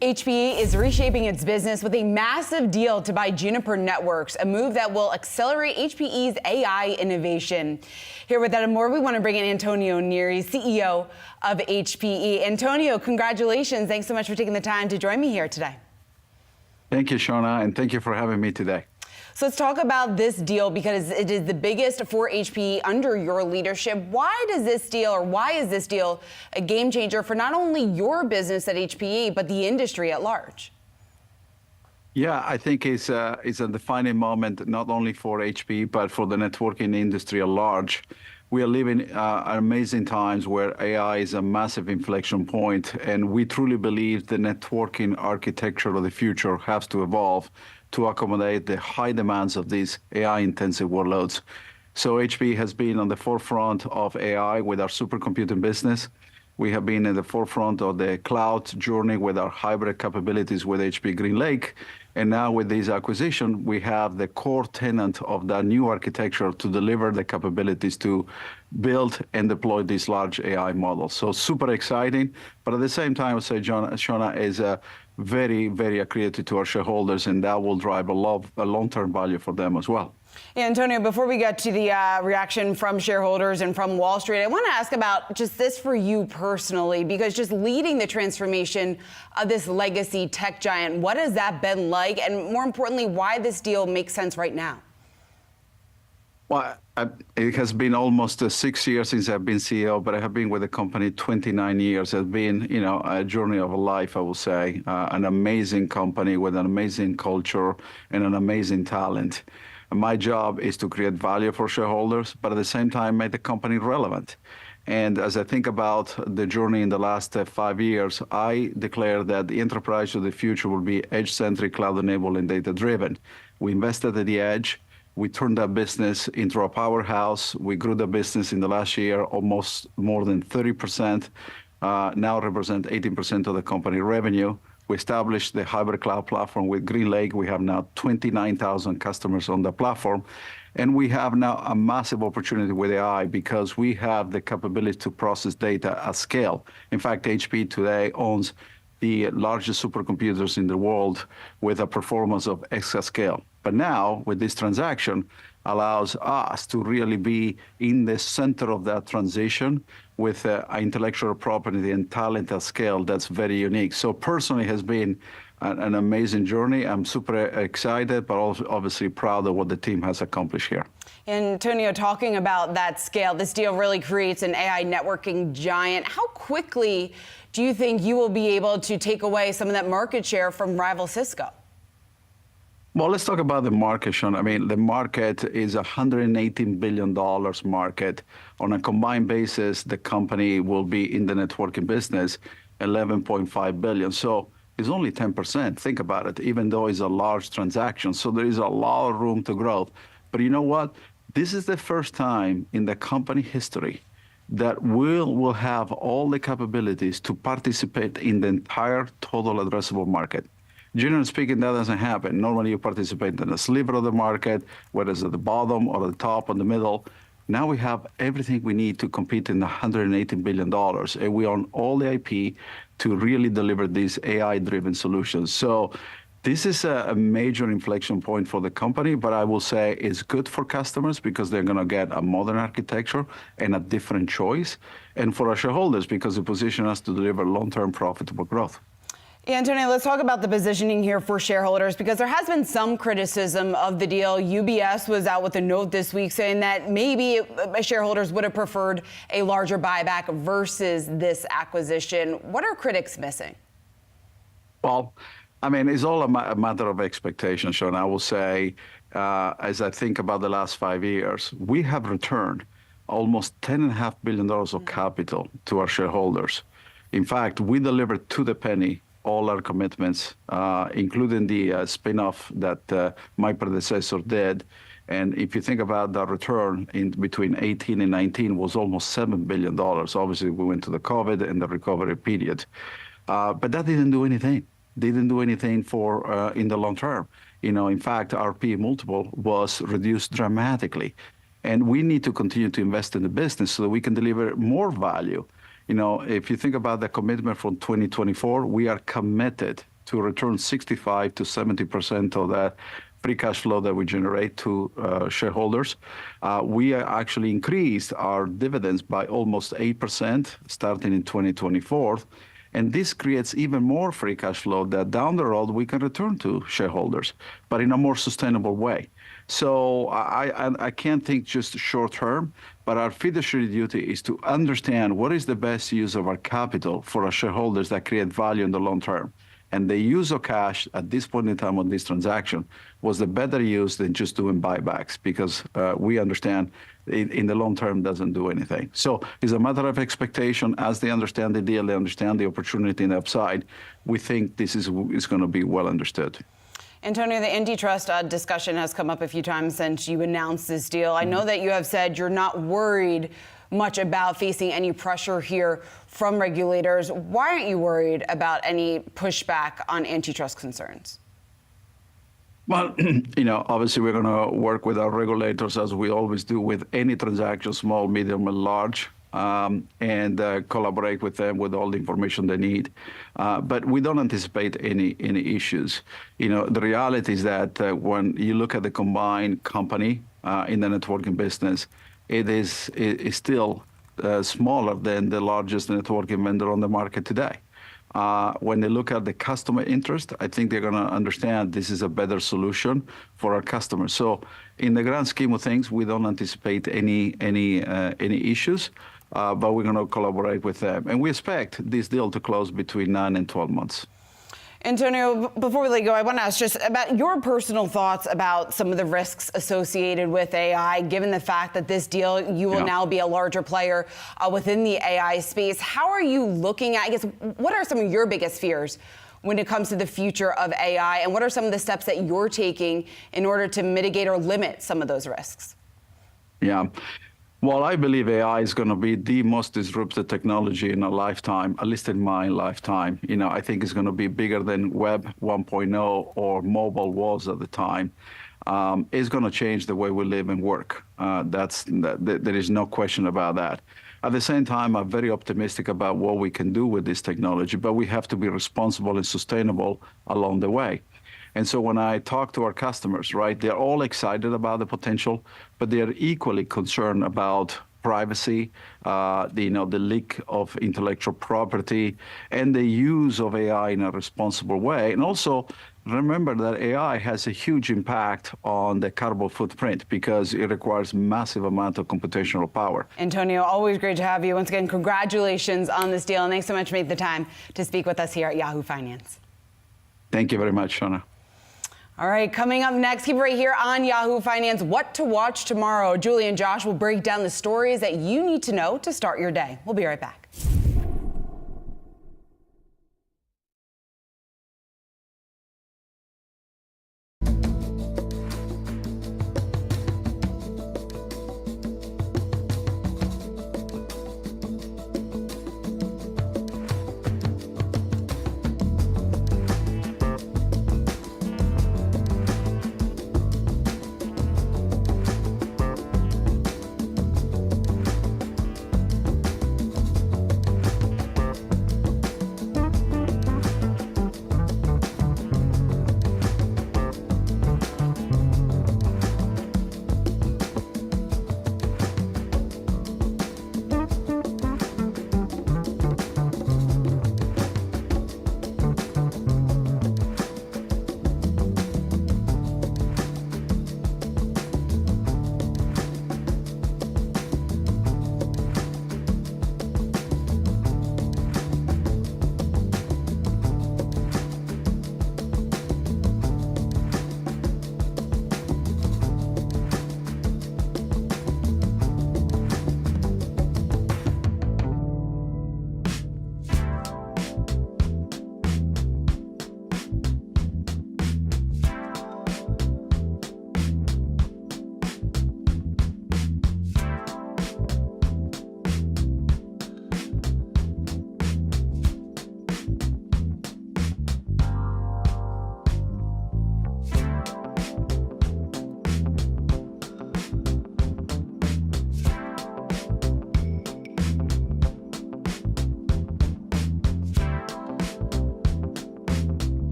HPE is reshaping its business with a massive deal to buy Juniper Networks, a move that will accelerate HPE's AI innovation. Here with that and more, we want to bring in Antonio Neri, CEO of HPE. Antonio, congratulations. Thanks so much for taking the time to join me here today. Thank you, Shauna, and thank you for having me today. So let's talk about this deal because it is the biggest for HPE under your leadership. Why is this deal a game changer for not only your business at HPE, but the industry at large? Yeah, I think it's a defining moment, not only for HPE, but for the networking industry at large. We are living amazing times where AI is a massive inflection point, and we truly believe the networking architecture of the future has to evolve to accommodate the high demands of these AI-intensive workloads. So HPE has been on the forefront of AI with our supercomputing business. We have been in the forefront of the cloud journey with our hybrid capabilities with HP GreenLake. And now with this acquisition, we have the core tenet of that new architecture to deliver the capabilities to build and deploy these large AI models. So super exciting, but at the same time, I would say, Shauna, is very, very accretive to our shareholders, and that will drive a long-term value for them as well. Yeah, Antonio, before we get to the reaction from shareholders and from Wall Street, I want to ask about just this for you personally, because just leading the transformation of this legacy tech giant, what has that been like? And more importantly, why this deal makes sense right now? Well, it has been almost 6 years since I've been CEO, but I have been with the company 29 years. It's been, a journey of a life, I will say. An amazing company with an amazing culture and an amazing talent. My job is to create value for shareholders, but at the same time, make the company relevant. And as I think about the journey in the last 5 years, I declare that the enterprise of the future will be edge-centric, cloud-enabled, and data-driven. We invested at the edge. We turned that business into a powerhouse. We grew the business in the last year almost more than 30%, now represent 18% of the company revenue. We established the hybrid cloud platform with GreenLake. We have now 29,000 customers on the platform. And we have now a massive opportunity with AI because we have the capability to process data at scale. In fact, HP today owns the largest supercomputers in the world with a performance of exascale. But now, with this transaction, allows us to really be in the center of that transition with intellectual property and talent at scale that's very unique. So personally, it has been an amazing journey. I'm super excited, but also obviously proud of what the team has accomplished here. Antonio, talking about that scale, this deal really creates an AI networking giant. How quickly do you think you will be able to take away some of that market share from rival Cisco? Well, let's talk about the market, Sean. I mean, the market is a $118 billion market. On a combined basis, the company will be in the networking business, $11.5 billion. So it's only 10%. Think about it, even though it's a large transaction. So there is a lot of room to grow. But you know what? This is the first time in the company history that we'll have all the capabilities to participate in the entire total addressable market. Generally speaking, that doesn't happen. Normally, you participate in a sliver of the market, whether it's at the bottom or the top or the middle. Now we have everything we need to compete in the $118 billion, and we own all the IP to really deliver these AI-driven solutions. So this is a major inflection point for the company, but I will say it's good for customers because they're going to get a modern architecture and a different choice, and for our shareholders because it positions us to deliver long-term profitable growth. Yeah, Antonio, let's talk about the positioning here for shareholders because there has been some criticism of the deal. UBS was out with a note this week saying that maybe shareholders would have preferred a larger buyback versus this acquisition. What are critics missing? Well, I mean, it's all a matter of expectation, Sean. I will say, as I think about the last 5 years, we have returned almost $10.5 billion of capital to our shareholders. In fact, we delivered to the penny all our commitments, including the spin-off that my predecessor did. And if you think about the return in between 18 and 19 was almost $7 billion. Obviously, we went to the COVID and the recovery period. But that didn't do anything. Didn't do anything for in the long term. In fact, our PE multiple was reduced dramatically. And we need to continue to invest in the business so that we can deliver more value. if you think about the commitment from 2024, we are committed to return 65 to 70% of that free cash flow that we generate to shareholders. We actually increased our dividends by almost 8% starting in 2024. And this creates even more free cash flow that down the road we can return to shareholders, but in a more sustainable way. So I can't think just short term, but our fiduciary duty is to understand what is the best use of our capital for our shareholders that create value in the long term. And the use of cash at this point in time on this transaction was the better use than just doing buybacks, because we understand in the long term doesn't do anything. So it's a matter of expectation. As they understand the deal, they understand the opportunity and the upside. We think this is going to be well understood. Antonio, the antitrust discussion has come up a few times since you announced this deal. I know that you have said you're not worried much about facing any pressure here from regulators. Why aren't you worried about any pushback on antitrust concerns? Well, obviously we're going to work with our regulators as we always do with any transaction, small, medium, and large, and collaborate with them with all the information they need. But we don't anticipate any issues. The reality is that when you look at the combined company in the networking business, it is still smaller than the largest networking vendor on the market today. When they look at the customer interest, I think they're going to understand this is a better solution for our customers. So in the grand scheme of things, we don't anticipate any issues, but we're going to collaborate with them. And we expect this deal to close between 9 and 12 months. Antonio, before we let go, I want to ask just about your personal thoughts about some of the risks associated with AI, given the fact that this deal, you will now be a larger player within the AI space. How are you looking at, I guess, what are some of your biggest fears when it comes to the future of AI, and what are some of the steps that you're taking in order to mitigate or limit some of those risks? Yeah. Well, I believe AI is going to be the most disruptive technology in a lifetime, at least in my lifetime. I think it's going to be bigger than Web 1.0 or mobile was at the time. It's going to change the way we live and work. There is no question about that. At the same time, I'm very optimistic about what we can do with this technology, but we have to be responsible and sustainable along the way. And so when I talk to our customers, right, they're all excited about the potential, but they're equally concerned about privacy, the leak of intellectual property, and the use of AI in a responsible way. And also remember that AI has a huge impact on the carbon footprint because it requires massive amount of computational power. Antonio, always great to have you. Once again, congratulations on this deal, and thanks so much for making the time to speak with us here at Yahoo Finance. Thank you very much, Shana. All right, coming up next, keep it right here on Yahoo Finance. What to watch tomorrow. Julie and Josh will break down the stories that you need to know to start your day. We'll be right back.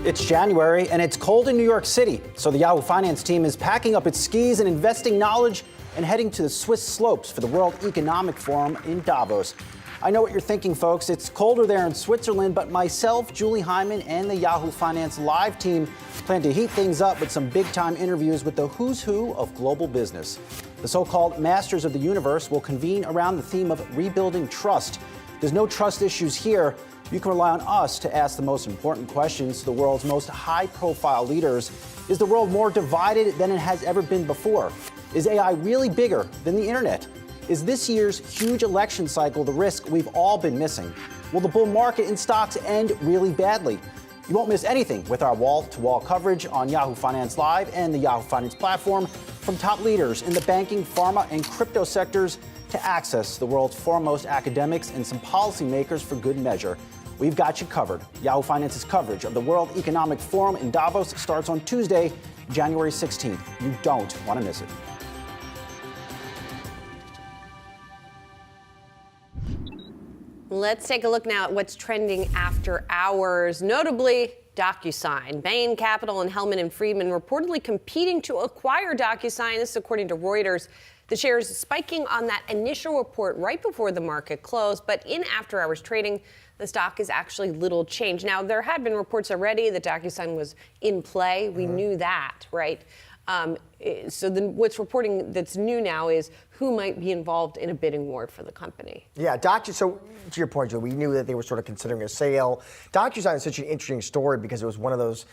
It's January and it's cold in New York City. So the Yahoo Finance team is packing up its skis and investing knowledge and heading to the Swiss slopes for the World Economic Forum in Davos. I know what you're thinking, folks. It's colder there in Switzerland, but myself, Julie Hyman, and the Yahoo Finance Live team plan to heat things up with some big-time interviews with the who's who of global business. The so-called masters of the universe will convene around the theme of rebuilding trust. There's no trust issues here. You can rely on us to ask the most important questions to the world's most high-profile leaders. Is the world more divided than it has ever been before? Is AI really bigger than the internet? Is this year's huge election cycle the risk we've all been missing? Will the bull market in stocks end really badly? You won't miss anything with our wall-to-wall coverage on Yahoo Finance Live and the Yahoo Finance platform, from top leaders in the banking, pharma, and crypto sectors to access the world's foremost academics and some policymakers for good measure. We've got you covered. Yahoo Finance's coverage of the World Economic Forum in Davos starts on Tuesday, January 16th. You don't want to miss it. Let's take a look now at what's trending after hours. Notably, DocuSign. Bain Capital and Hellman & Friedman reportedly competing to acquire DocuSign. This is according to Reuters. The shares spiking on that initial report right before the market closed, but in after-hours trading, the stock is actually little change. Now, there had been reports already that DocuSign was in play. We knew that, right? So then what's reporting that's new now is who might be involved in a bidding war for the company. Yeah, so to your point, Joe, we knew that they were sort of considering a sale. DocuSign is such an interesting story because it was one of those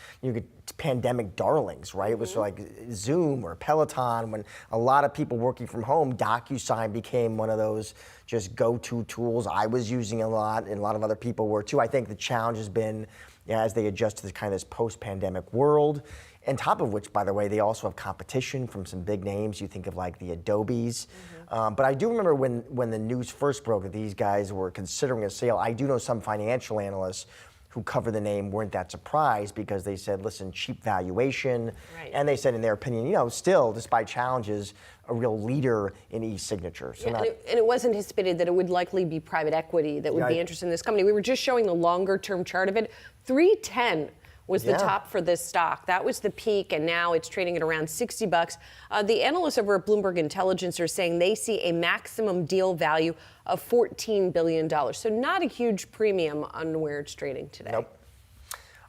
pandemic darlings, right? It was like Zoom or Peloton. When a lot of people working from home, DocuSign became one of those just go-to tools. I was using a lot, and a lot of other people were too. I think the challenge has been, as they adjust to this kind of this post-pandemic world. On top of which, by the way, they also have competition from some big names. You think of like the Adobes. But I do remember when the news first broke that these guys were considering a sale. I do know some financial analysts who cover the name weren't that surprised because they said, listen, cheap valuation. Right. And they said, in their opinion, still, despite challenges, a real leader in e-signature. So and it was anticipated that it would likely be private equity that would be interested in this company. We were just showing the longer-term chart of it. 310 was the top for this stock. That was the peak, and now it's trading at around $60. The analysts over at Bloomberg Intelligence are saying they see a maximum deal value of $14 billion. So not a huge premium on where it's trading today. Nope.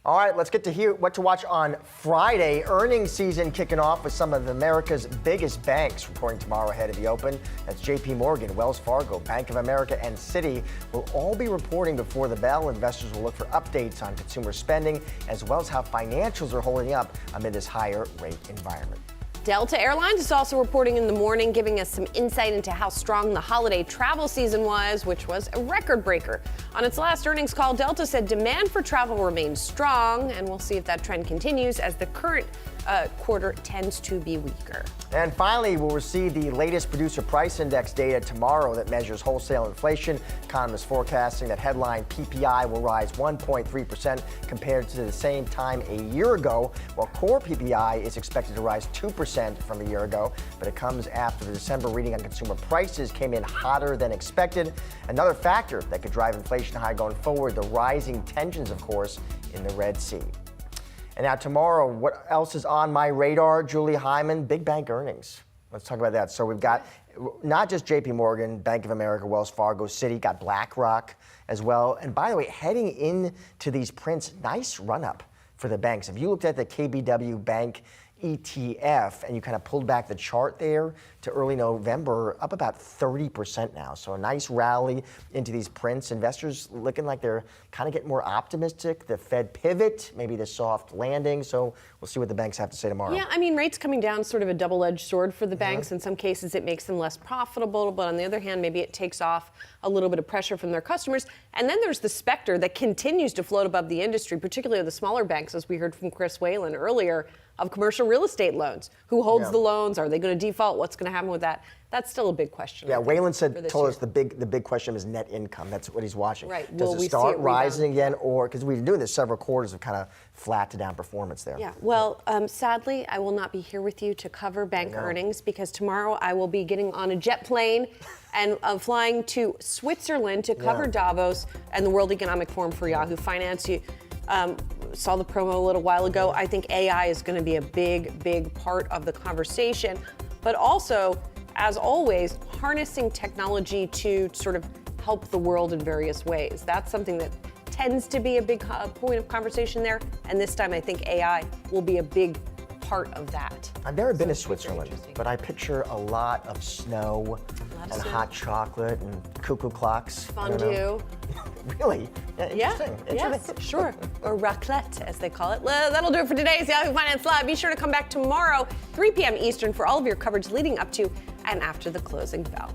All right, let's get to hear what to watch on Friday. Earnings season kicking off with some of America's biggest banks reporting tomorrow ahead of the open. That's JP-Morgan, Wells Fargo, Bank of America, and Citi will all be reporting before the bell. Investors will look for updates on consumer spending as well as how financials are holding up amid this higher rate environment. Delta Airlines is also reporting in the morning, giving us some insight into how strong the holiday travel season was, which was a record breaker. On its last earnings call, Delta said demand for travel remains strong, and we'll see if that trend continues as the current quarter tends to be weaker. And finally, we'll receive the latest producer price index data tomorrow that measures wholesale inflation. Economists forecasting that headline PPI will rise 1.3% compared to the same time a year ago, while core PPI is expected to rise 2% from a year ago. But it comes after the December reading on consumer prices came in hotter than expected. Another factor that could drive inflation high going forward, the rising tensions, of course, in the Red Sea. And now tomorrow, what else is on my radar? Julie Hyman, big bank earnings. Let's talk about that. So we've got not just JP-Morgan, Bank of America, Wells Fargo, Citi, got BlackRock as well. And by the way, heading into these prints, nice run up for the banks. If you looked at the KBW Bank ETF and you kind of pulled back the chart there to early November, up about 30% now. So a nice rally into these prints. Investors looking like they're kind of getting more optimistic. The Fed pivot, maybe the soft landing. So we'll see what the banks have to say tomorrow. Yeah, I mean, rates coming down is sort of a double-edged sword for the banks. In some cases, it makes them less profitable, but on the other hand, maybe it takes off a little bit of pressure from their customers. And then there's the specter that continues to float above the industry, particularly the smaller banks, as we heard from Chris Whalen earlier, of commercial real estate loans. Who holds the loans? Are they going to default? What's going to happen with that? That's still a big question. Yeah, Whalen told us the big question is net income. That's what he's watching. Right. Does it start rising again, or because we've been doing this several quarters of kind of flat to down performance there? Yeah. Well, sadly, I will not be here with you to cover bank earnings because tomorrow I will be getting on a jet plane and flying to Switzerland to cover Davos and the World Economic Forum for Yahoo Finance. Saw the promo a little while ago. I think AI is going to be a big part of the conversation, but also, as always, harnessing technology to sort of help the world in various ways. That's something that tends to be a big point of conversation there, and this time I think AI will be a big part of that. I've never been to Switzerland, but I picture a lot of snow and hot chocolate and cuckoo clocks. Fondue. Really? Yeah, yes, sure. Or raclette, as they call it. That'll do it for today's Yahoo Finance Live. Be sure to come back tomorrow, 3 p.m. Eastern, for all of your coverage leading up to and after the closing bell.